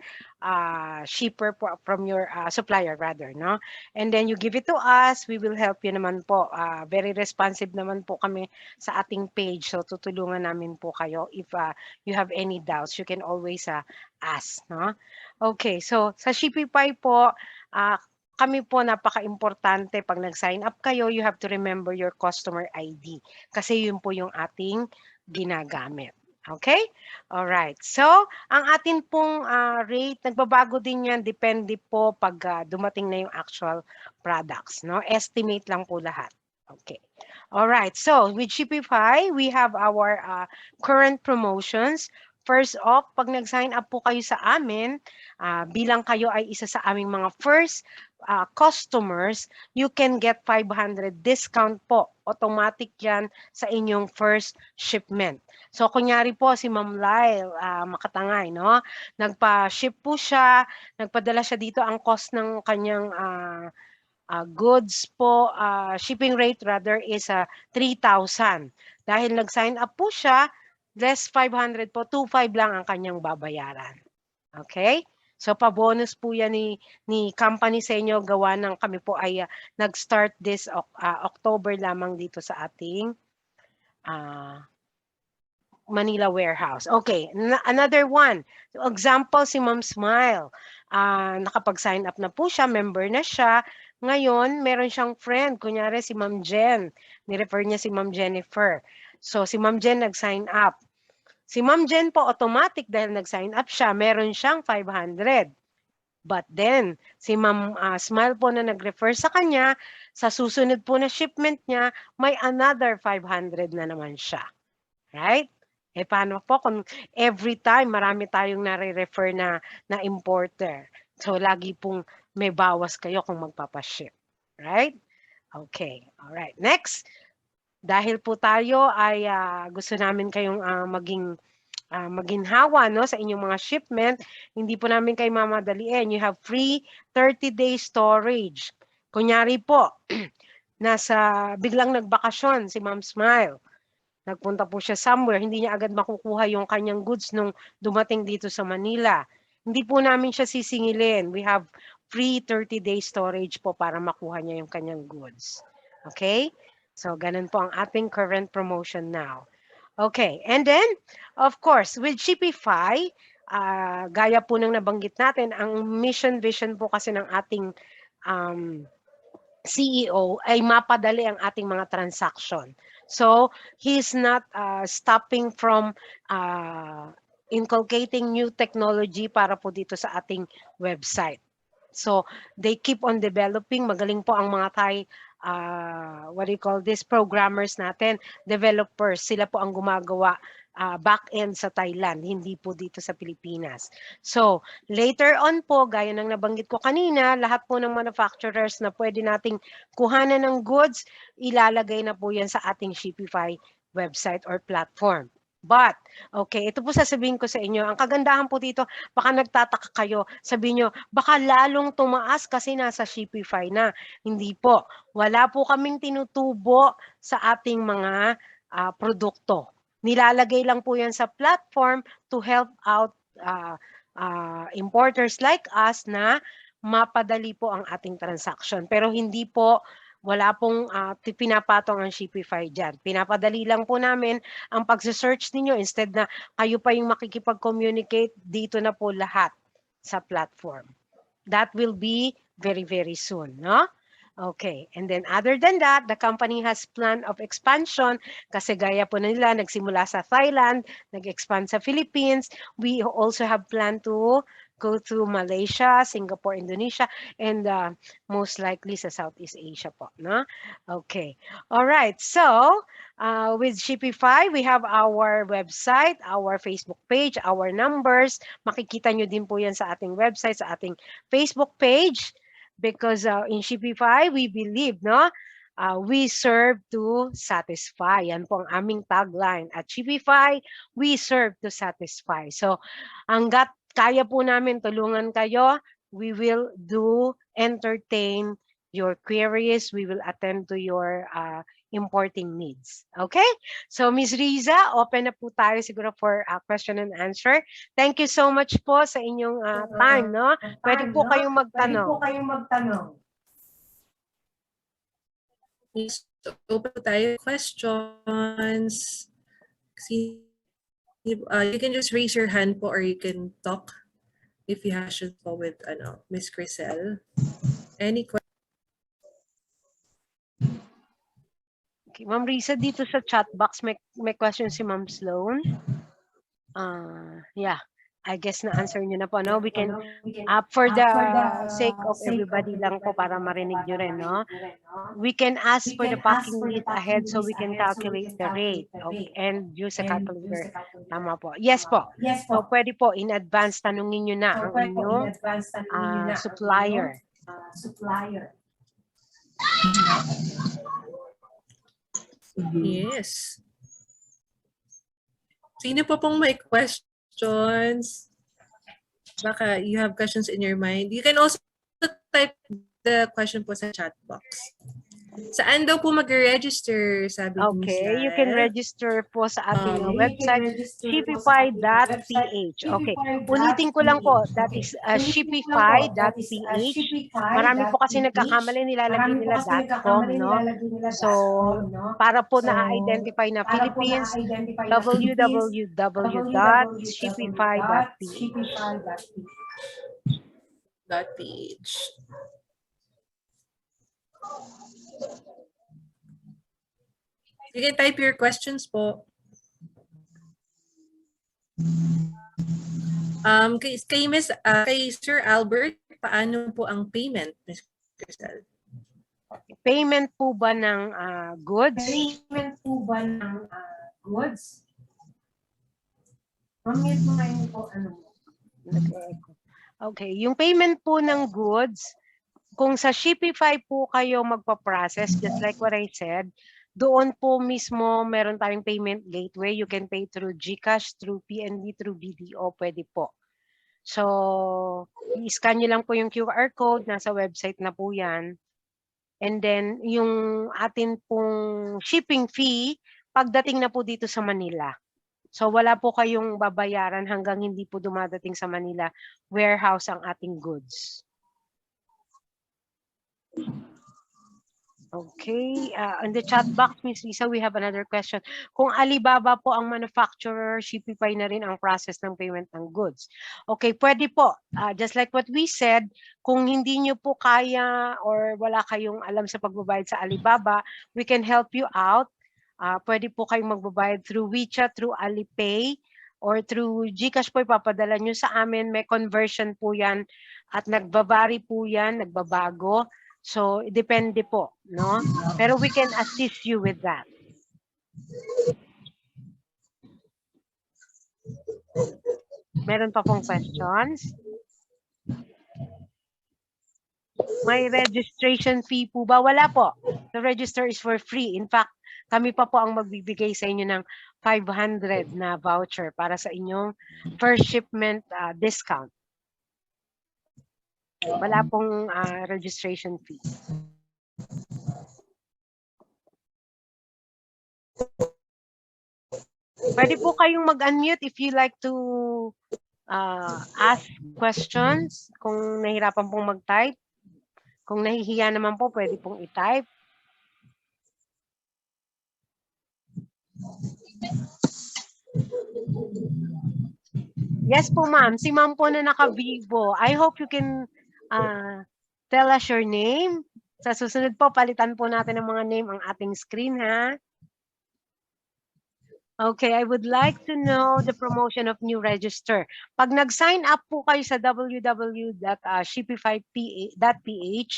shipper, from your supplier rather, no? And then you give it to us. We will help you naman po. Very responsive naman po kami sa ating page. So tutulungan namin po kayo if you have any doubts. You can always ask, no? Okay, so sa Shipify po, kami po napaka-importante pag nag-sign up kayo, you have to remember your customer ID kasi yun po yung ating ginagamit. Okay? All right. So, ang atin pong rate, nagbabago din yan, depende po pag dumating na yung actual products, no? Estimate lang po lahat. Okay. All right. So, with Shipify, we have our current promotions. First off, pag nag-sign up po kayo sa amin, bilang kayo ay isa sa aming mga first customers, you can get 500 discount po. Automatic yan sa inyong first shipment. So, kunyari po si Ma'am Lyle, Makatangay, no? Nagpa-ship po siya, nagpadala siya dito, ang cost ng kanyang goods po, shipping rate rather is 3,000. Dahil nag-sign up po siya, less 500 po, 2,500 lang ang kanyang babayaran. Okay? So, pa-bonus po yan ni company sa inyo. Gawa ng kami po ay nag-start this October lamang dito sa ating Manila warehouse. Okay, another one. So, example, si Ma'am Smile. Nakapag-sign up na po siya, member na siya. Ngayon, meron siyang friend. Kunyari si Ma'am Jen. Ni-refer niya si Ma'am Jennifer. So, si Ma'am Jen nag-sign up. Si Ma'am Jen po automatic dahil nag-sign up siya, meron siyang 500. But then, si Ma'am Smile po na nag-refer sa kanya, sa susunod po na shipment niya, may another 500 na naman siya. Right? Eh paano po kung every time marami tayong nare-refer na importer. So lagi pong may bawas kayo kung magpapaship. Right? Okay. All right. Next. Dahil po tayo ay gusto namin kayong maginhawa no sa inyong mga shipment, hindi po namin kayo mamadaliin. You have free 30-day storage. Kunyari po, biglang nagbakasyon si Ma'am Smile. Nagpunta po siya somewhere, hindi niya agad makukuha yung kanyang goods nung dumating dito sa Manila. Hindi po namin siya sisingilin. We have free 30-day storage po para makuha niya yung kanyang goods. Okay? So, ganun po ang ating current promotion now. Okay, and then, of course, with Shipify, gaya po ng nabanggit natin, ang mission vision po kasi ng ating CEO ay mapadali ang ating mga transaction. So, he's not stopping from inculcating new technology para po dito sa ating website. So, they keep on developing. Magaling po ang mga what do you call this, programmers natin, developers. Sila po ang gumagawa back-end sa Thailand, hindi po dito sa Pilipinas. So, later on po, gaya ng nabanggit ko kanina, lahat po ng manufacturers na pwede nating kuhanan ng goods, ilalagay na po yan sa ating Shipify website or platform. But, okay, ito po sasabihin ko sa inyo, ang kagandahan po dito, baka nagtataka kayo, sabihin nyo, baka lalong tumaas kasi nasa Shipify na. Hindi po. Wala po kaming tinutubo sa ating mga produkto. Nilalagay lang po yan sa platform to help out importers like us na mapadali po ang ating transaction. Pero hindi po, wala pong pinapatong ang Shipify dyan. Pinapadali lang po namin ang pag-search ninyo instead na kayo pa yung makikipag-communicate, dito na po lahat sa platform. That will be very, very soon, no? Okay, and then other than that, the company has plan of expansion kasi gaya po nila, nagsimula sa Thailand, nag-expand sa Philippines. We also have plan to go to Malaysia, Singapore, Indonesia, and most likely sa Southeast Asia po, no? Okay, all right. So, with Shipify, we have our website, our Facebook page, our numbers. Makikita nyo din po yan sa ating website, sa ating Facebook page. Because in Shipify, we believe, no? We serve to satisfy. Yan po ang aming tagline. At Shipify, we serve to satisfy. So, hanggat kaya po namin tulungan kayo, we will entertain your queries. We will attend to your importing needs. Okay? So, Ms. Riza, open na po tayo siguro for question and answer. Thank you so much po sa inyong time, no? Pwede po kayong magtanong. Yes, open tayo questions. You can just raise your hand po or you can talk if you have questions po with Miss Crisel. Any questions? Okay, Ma'am Risa, dito sa chat box may question si Ma'am Sloan. Yeah, I guess na answer niyo na po, no? We can for the sake of everybody lang po para marinig niyo rin, no? We can ask for the packing list ahead so we can calculate the rate, okay, and use a calculator. Tama po. Yes po. So pwede po in advance tanungin niyo na ang inyong supplier. Yes. Sino po pong may questions? Baka you have questions in your mind. You can also type the question po sa chat box. Saan daw po mag-register, sabi ni Okay, you can register po sa ating website, shipify.ph. Okay, ulitin ko lang po, that is shipify.ph. Marami po kasi nagkakamali, nilalagay nila .com, no? So, para po na-identify na Philippines, www.shipify.ph. You can type your questions po. Kay Sir Albert, paano po ang payment, Ms. Crisel? Payment po ba ng goods? Nag-echo. Okay, yung payment po ng goods, kung sa Shipify po kayo magpa-process, just like what I said, doon po mismo meron tayong payment gateway. You can pay through GCash, through PNB, through BDO, pwede po. So, i-scan nyo lang po yung QR code, nasa website na po yan. And then, yung atin pong shipping fee, pagdating na po dito sa Manila. So, wala po kayong babayaran hanggang hindi po dumadating sa Manila warehouse ang ating goods. Okay, in the chat box, Ms. Lisa, we have another question. Kung Alibaba po ang manufacturer, Shipify na rin ang process ng payment ng goods. Okay, pwede po. Just like what we said, kung hindi nyo po kaya or wala kayong alam sa pagbabayad sa Alibaba, we can help you out. Pwede po kayong magbabayad through WeChat, through Alipay, or through GCash po ipapadala nyo sa amin. May conversion po yan at nagbabari po yan, nagbabago. So, depende po, no? Pero we can assist you with that. Meron pa pong questions? May registration fee po ba? Wala po. The register is for free. In fact, kami pa po ang magbibigay sa inyo ng 500 na voucher para sa inyong first shipment discount. Wala pong registration fee. Pwede po kayong mag-unmute if you like to ask questions. Kung nahirapan pong mag-type. Kung nahihiya naman po, pwede pong i-type. Yes po, ma'am. Si ma'am po na naka-vivo. I hope you can tell us your name. Sa susunod po, palitan po natin ng mga name ang ating screen, ha? Okay, I would like to know the promotion of new register. Pag nag-sign up po kayo sa www.shipify.ph,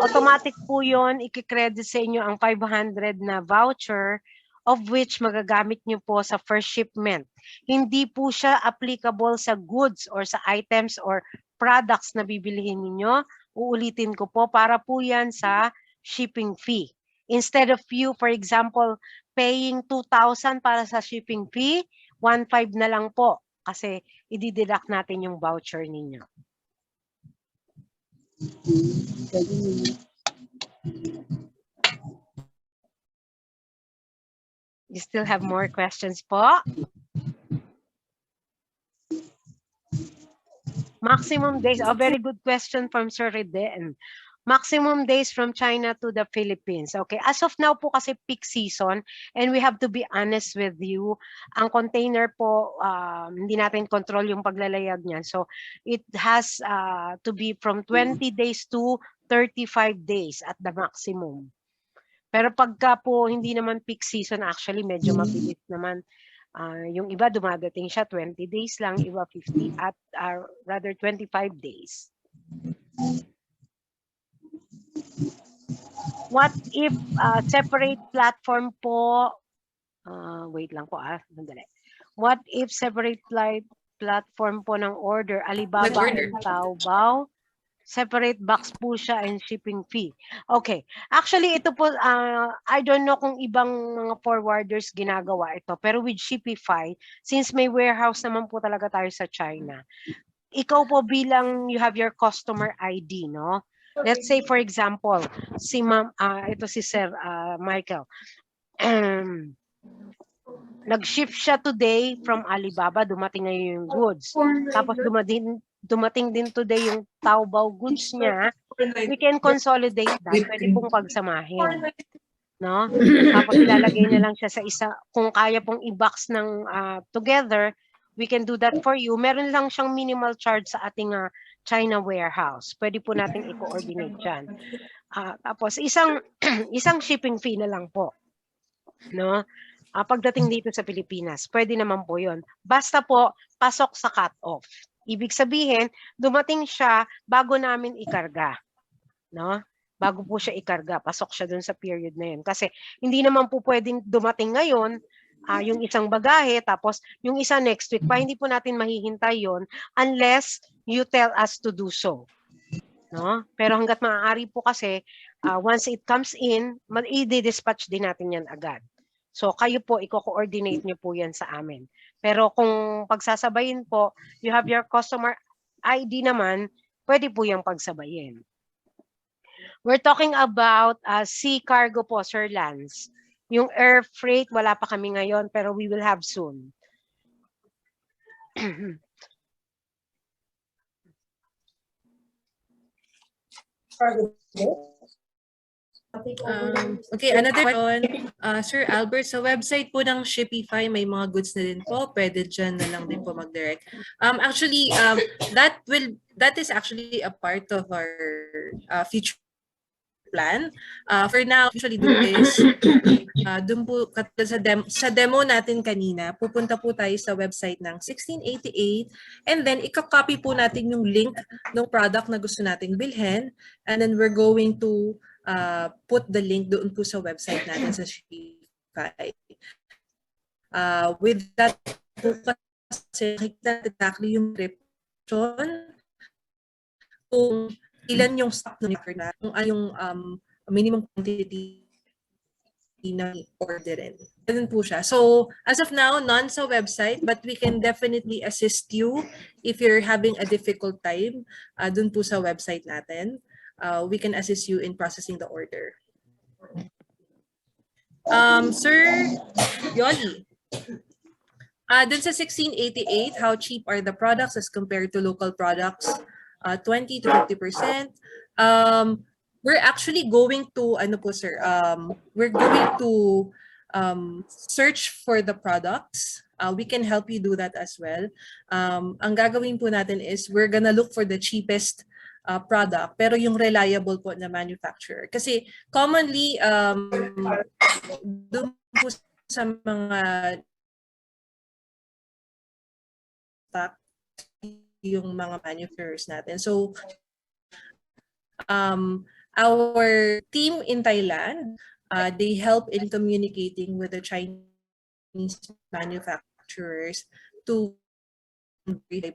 automatic po yun, ikikredit sa inyo ang 500 na voucher of which magagamit nyo po sa first shipment. Hindi po siya applicable sa goods or sa items or products na bibilihin ninyo. Uulitin ko po, para po yan sa shipping fee. Instead of you, for example, paying 2,000 para sa shipping fee, 1,500 na lang po kasi i-deduct natin yung voucher ninyo. You still have more questions po? Maximum days. A very good question from Sir Riden. Maximum days from China to the Philippines. Okay, as of now po kasi peak season and we have to be honest with you. Ang container po, hindi natin control yung paglalayag niyan. So it has to be from 20 days to 35 days at the maximum. Pero pagka po hindi naman peak season, actually medyo mabilis naman. Yung iba dumadating siya 20 days lang, iba 50 at rather 25 days. What if separate platform po, wait lang po sandali. What if separate platform po ng order, Alibaba and Taobao? Separate box po siya and shipping fee. Okay. Actually, ito po, I don't know kung ibang mga forwarders ginagawa ito. Pero with Shipify, since may warehouse naman po talaga tayo sa China, ikaw po bilang you have your customer ID, no? Let's say, for example, si ma'am, ito si Sir Michael. Nag-ship siya today from Alibaba, dumating ngayon yung goods. Tapos dumating din today yung Taobao goods niya, we can consolidate that. Pwede pong pagsamahin. No? Tapos ilalagay na lang siya sa isa. Kung kaya pong i-box ng together, we can do that for you. Meron lang siyang minimal charge sa ating China warehouse. Pwede po natin i-coordinate dyan. Tapos isang shipping fee na lang po. No? Pagdating dito sa Pilipinas, pwede naman po yun. Basta po, pasok sa cut-off. Ibig sabihin, dumating siya bago namin ikarga. No? Bago po siya ikarga, pasok siya dun sa period na yun. Kasi hindi naman po pwedeng dumating ngayon, yung isang bagahe, tapos yung isa next week pa, hindi po natin mahihintay yon unless you tell us to do so. No? Pero hanggat maaari po kasi, once it comes in, i-dispatch din natin yan agad. So kayo po, i-coordinate nyo po yan sa amin. Pero kung pagsasabayin po, you have your customer ID naman, pwede po yung pagsabayin. We're talking about sea cargo po, Sir Lance. Yung air freight, wala pa kami ngayon, pero we will have soon. Okay, another question. Sir Albert, sa website po ng Shipify, may mga goods na din po. Pwede dyan na lang din po mag-direct. Actually, that is actually a part of our future plan. For now, usually do is, dun po, sa demo natin kanina, pupunta po tayo sa website ng 1688 and then ika-copy po natin yung link ng product na gusto nating bilhin and then we're going to put the link doon po sa website natin sa Shipify. With that po kasi nakikita exactly yung description kung ilan yung stock na kung ano yung minimum quantity na orderin. Ganun po siya. So, as of now, none sa website, but we can definitely assist you if you're having a difficult time dun po sa website natin. We can assist you in processing the order. Sir Yoli, dun sa 1688, how cheap are the products as compared to local products? 20 to 50%. We're actually going to, ano po sir, we're going to search for the products. We can help you do that as well. Ang gagawin po natin is we're gonna look for the cheapest product, pero yung reliable po na manufacturer. Kasi commonly, doon po sa mga stock, yung mga manufacturers natin. So, our team in Thailand, they help in communicating with the Chinese manufacturers to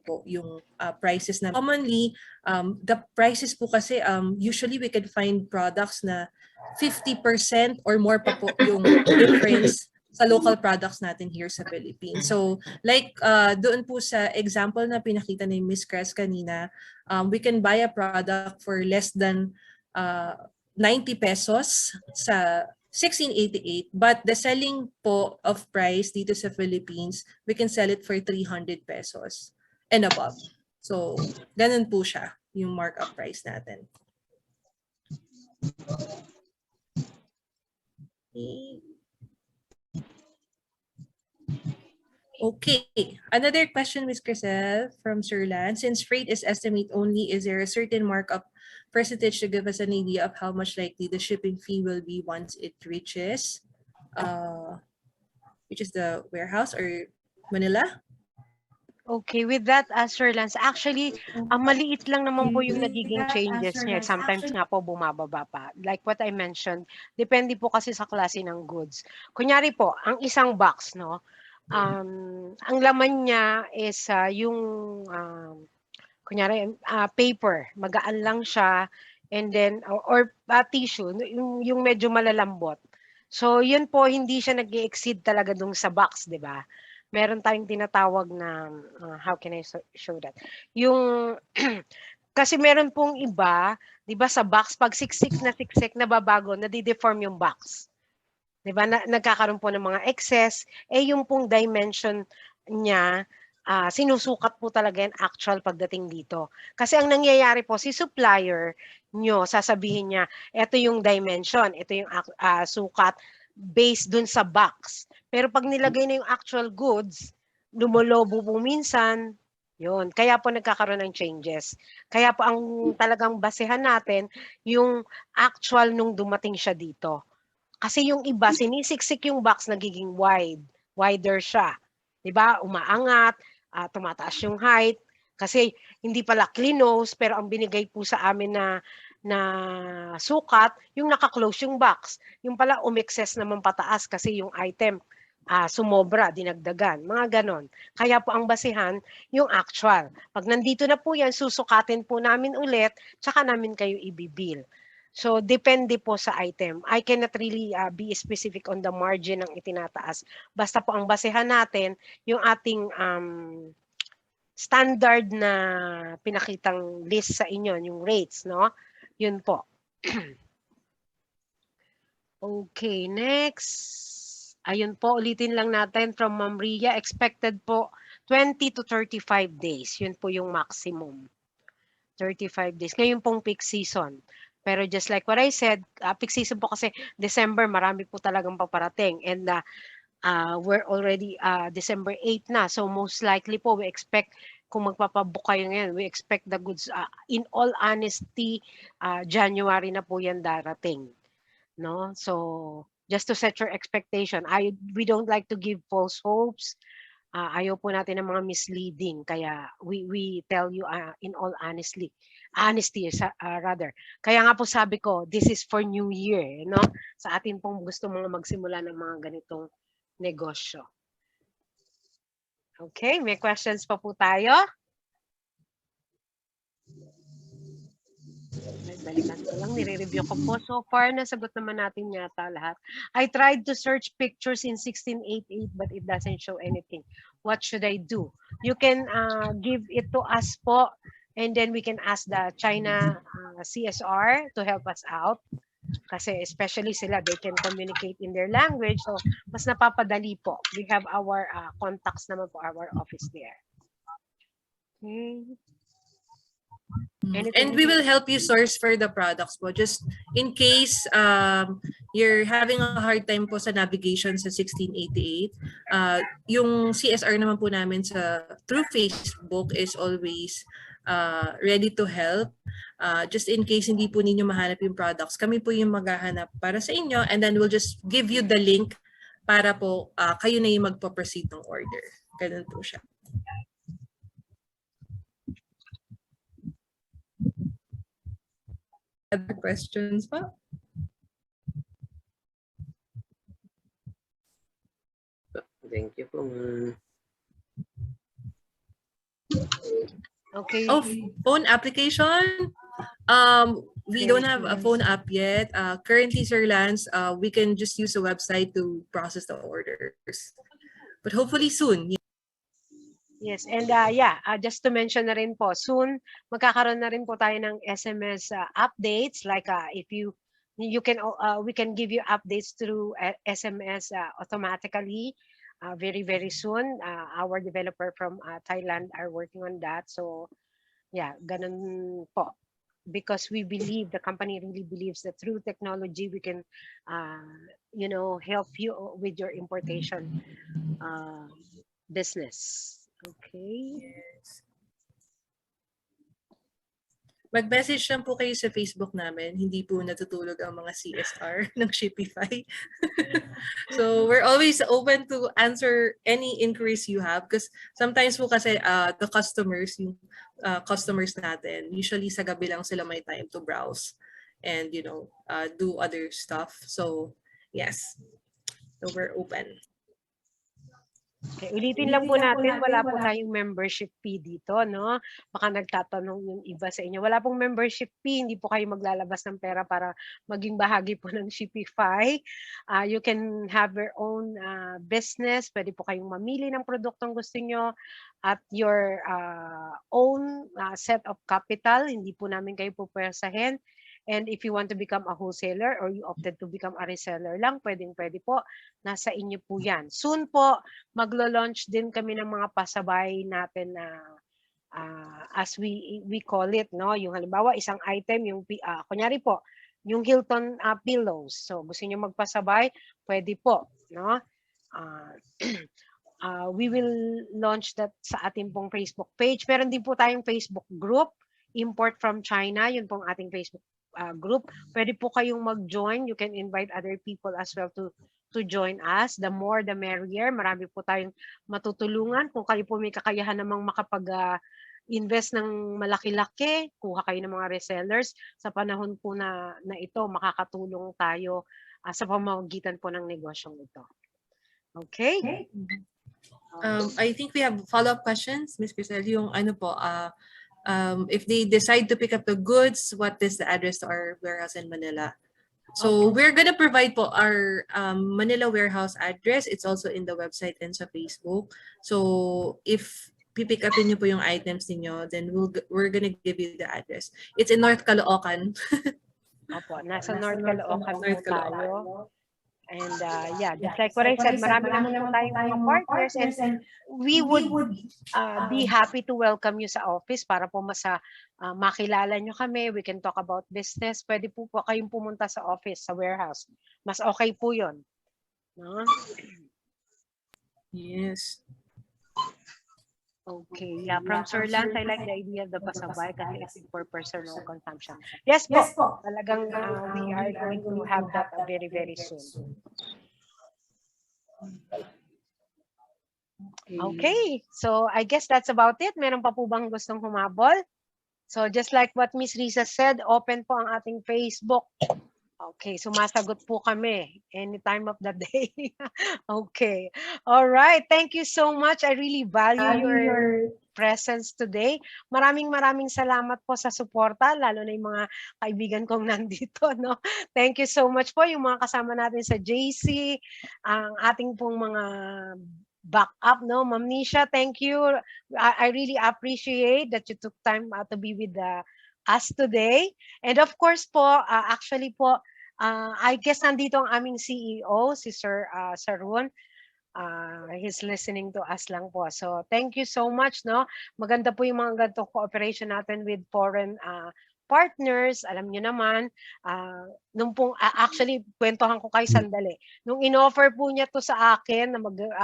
po yung prices na commonly the prices po kasi usually we can find products na 50% or more pa po yung difference sa local products natin here sa Philippines. So like doon po sa example na pinakita ni Miss Cress kanina, we can buy a product for less than 90 pesos sa 1688, but the selling po of price dito sa Philippines, we can sell it for 300 pesos and above. So ganun po siya yung markup price natin. Okay, another question, Ms. Crisel from Sir Lan. Since freight is estimate only, is there a certain markup percentage to give us an idea of how much likely the shipping fee will be once it reaches the warehouse or Manila? Okay, with that, Sir Lance, actually, maliit lang naman po yung nagiging changes niya. Sometimes nga po bumababa pa. Like what I mentioned, depende po kasi sa klase ng goods. Kunyari po, ang isang box, no? Ang laman niya is yung, kunyari, paper. Magaan lang siya. And then, or tissue, yung medyo malalambot. So, yun po, hindi siya nag-exceed talaga dun sa box, di ba? Meron tayong tinatawag na, how can I show that? Yung, kasi meron pong iba, di ba sa box, pag siksik na babago, nadideform yung box. Di ba? Nagkakaroon po ng mga excess, yung pong dimension niya, sinusukat po talaga yung actual pagdating dito. Kasi ang nangyayari po, si supplier nyo, sasabihin niya, ito yung dimension, ito yung sukat, based dun sa box. Pero pag nilagay na yung actual goods, lumolobo po minsan, yun. Kaya po nagkakaroon ng changes. Kaya po ang talagang basehan natin, yung actual nung dumating siya dito. Kasi yung iba, sinisiksik yung box, nagiging wider siya. Diba? Umaangat, tumataas yung height. Kasi hindi pala clinose, pero ang binigay po sa amin na sukat, yung naka-close yung box. Yung pala umexcess naman pataas kasi yung item sumobra, dinagdagan, mga ganon. Kaya po ang basihan yung actual. Pag nandito na po yan, susukatin po namin ulit, tsaka namin kayo ibibil. So, depende po sa item. I cannot really be specific on the margin ng itinataas. Basta po ang basehan natin, yung ating standard na pinakitang list sa inyo, yung rates, no? Yun po. Okay, next. Ayun po, ulitin lang natin from Ma'am Ria, expected po 20 to 35 days. Yun po yung maximum. 35 days. Ngayon pong peak season. Pero just like what I said, peak season po kasi December, marami po talagang paparating. And we're already December 8 na. So most likely po, we expect, kung magpapabook kayo ngayon, we expect the goods, in all honesty, January na po yan darating. No? So just to set your expectation, we don't like to give false hopes. Ayaw po natin ng mga misleading, kaya we tell you in all honesty rather. Kaya nga po sabi ko, this is for New Year, no? Sa atin pong gusto mga magsimula ng mga ganitong negosyo. Okay, may questions pa po tayo? Balikan ko lang, nire-review ko po. So far, nasagot naman natin yata lahat. I tried to search pictures in 1688 but it doesn't show anything. What should I do? You can give it to us po, and then we can ask the China CSR to help us out. Kasi especially sila, they can communicate in their language. So, mas napapadali po. We have our contacts naman po, our office there. Okay. And we will help you source for the products po. Just in case you're having a hard time po sa navigation sa 1688, yung CSR naman po namin through Facebook is always ready to help. Just in case hindi po ninyo mahanap yung products, kami po yung maghahanap para sa inyo, and then we'll just give you the link para po kayo na yung magpo-proceed ng order. Ganun po siya. Other questions pa? Thank you po. Okay. Oh, phone application? We don't have a phone app yet. Currently, Sir Lance, we can just use a website to process the orders. But hopefully soon. Yes, and just to mention na rin po, soon magkakaroon na rin po tayo ng SMS updates, like if you can we can give you updates through SMS automatically very soon. Our developer from Thailand are working on that. So yeah, ganun po. Because we believe, the company really believes that through technology we can help you with your importation business. Okay. Yes. Mag-message lang po kayo sa Facebook namin. Hindi po natutulog ang mga CSR ng Shipify. So we're always open to answer any inquiries you have, because sometimes po kasi the customers, yung customers natin, usually sa gabi lang sila may time to browse and do other stuff. So yes, so we're open. Okay, ulitin lang po natin, wala po tayong membership fee dito, no? Baka nagtatanong yung iba sa inyo. Wala pong membership fee, hindi po kayo maglalabas ng pera para maging bahagi po ng Shipify. You can have your own business. Pwede po kayong mamili ng produktong gusto nyo at your own set of capital. Hindi po namin kayo pupwersahin. And if you want to become a wholesaler or you opted to become a reseller lang, pwede po. Nasa inyo po yan. Soon po, maglo-launch din kami ng mga pasabay natin na as we call it, no? Yung halimbawa, isang item, yung kunyari po, yung Hilton pillows. So, gusto niyo magpasabay, pwede po, no? We will launch that sa ating pong Facebook page. Meron din po tayong Facebook group, Import from China. Yun pong ating Facebook group. Pwede po kayong mag-join. You can invite other people as well to join us. The more, the merrier. Marami po tayong matutulungan. Kung kayo po may kakayahan namang makapag-invest ng malaki-laki, kuha kayo ng mga resellers. Sa panahon po na ito, makakatulong tayo sa pamamagitan po ng negosyong ito. Okay. I think we have follow-up questions, Ms. Crisel. Yung ano po, if they decide to pick up the goods, what is the address to our warehouse in Manila? So we're gonna provide po our Manila warehouse address. It's also in the website and sa Facebook. So if pipick upin niyo po yung items niyo, then we're gonna give you the address. It's in North Caloocan. Opo, nasa North Caloocan po North Caloocan. tayo. And yeah, just like what I said, marami naman po tayong mga partners and we would be happy to welcome you sa office para po makilala nyo kami. We can talk about business. Pwede po kayong pumunta sa office, sa warehouse. Mas okay po yun. No? Yes. Okay, yeah, from Sir Lance, I like the idea of the pasabay kasi it's for personal consumption. Yes po, talagang we are going to have that very, very soon. Okay, so I guess that's about it. Meron pa po bang gustong humabol? So just like what Miss Risa said, open po ang ating Facebook. Okay, sumasagot po kami any time of the day. Okay. All right. Thank you so much. I really value your presence today. Maraming salamat po sa suporta, lalo na yung mga kaibigan kong nandito, no? Thank you so much po yung mga kasama natin sa JC, ang ating pong mga backup, no? Ma'am Nisha, thank you. I really appreciate that you took time to be with us today. And of course po, actually po, I guess nandito ang aming CEO, si Sir Sarun. He's listening to us lang po. So thank you so much, no? Maganda po yung mga ganitong cooperation natin with foreign partners. Alam niyo naman, nung pong actually kwentuhan ko kay sandali. Nung inoffer po niya to sa akin na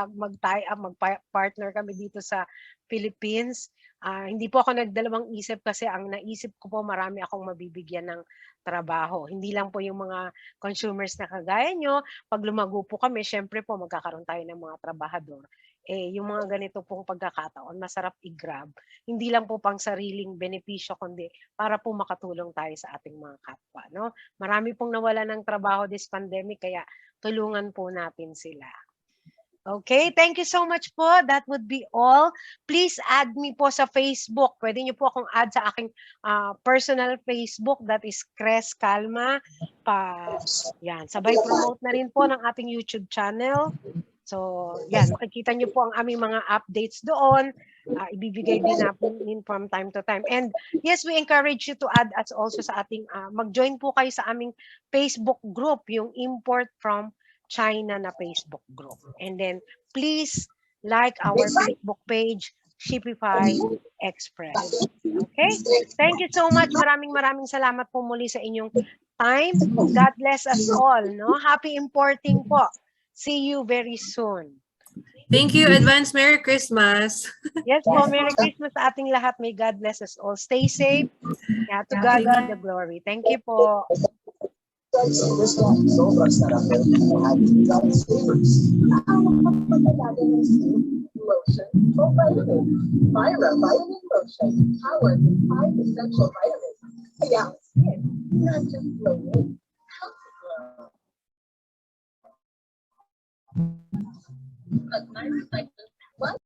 mag-tie up, mag-partner kami dito sa Philippines, hindi po ako nagdalawang isip kasi ang naisip ko po marami akong mabibigyan ng trabaho. Hindi lang po yung mga consumers na kagaya nyo. Pag lumago po kami, syempre po magkakaroon tayo ng mga trabahador. Yung mga ganito pong pagkakataon, masarap i-grab. Hindi lang po pang sariling benepisyo, kundi para po makatulong tayo sa ating mga kapwa. No? Marami pong nawala ng trabaho this pandemic, kaya tulungan po natin sila. Okay, thank you so much po. That would be all. Please add me po sa Facebook. Pwede niyo po akong add sa aking personal Facebook. That is Cres Calma. Yan, sabay promote na rin po ng ating YouTube channel. So, yan, makikita niyo po ang aming mga updates doon. Ibibigay din natin from time to time. And yes, we encourage you to add us also sa ating, mag-join po kayo sa aming Facebook group, yung Import from China na Facebook group. And then please like our Facebook page, Shipify Express. Okay? Thank you so much. Maraming salamat po muli sa inyong time. God bless us all. No? Happy importing po. See you very soon. Thank you. Advance Merry Christmas. Yes po, Merry Christmas sa ating lahat. May God bless us all. Stay safe. Yeah, to God be the glory. Thank you po. Sobrang sarap ng ating flavors. Ang pagpapalagay ng skin, lotion, o vitamin. Myra Vitamin Lotion, powered with 5 essential vitamins. Kaya ang skin, not just glowing, healthy glow. At Myra Vitamin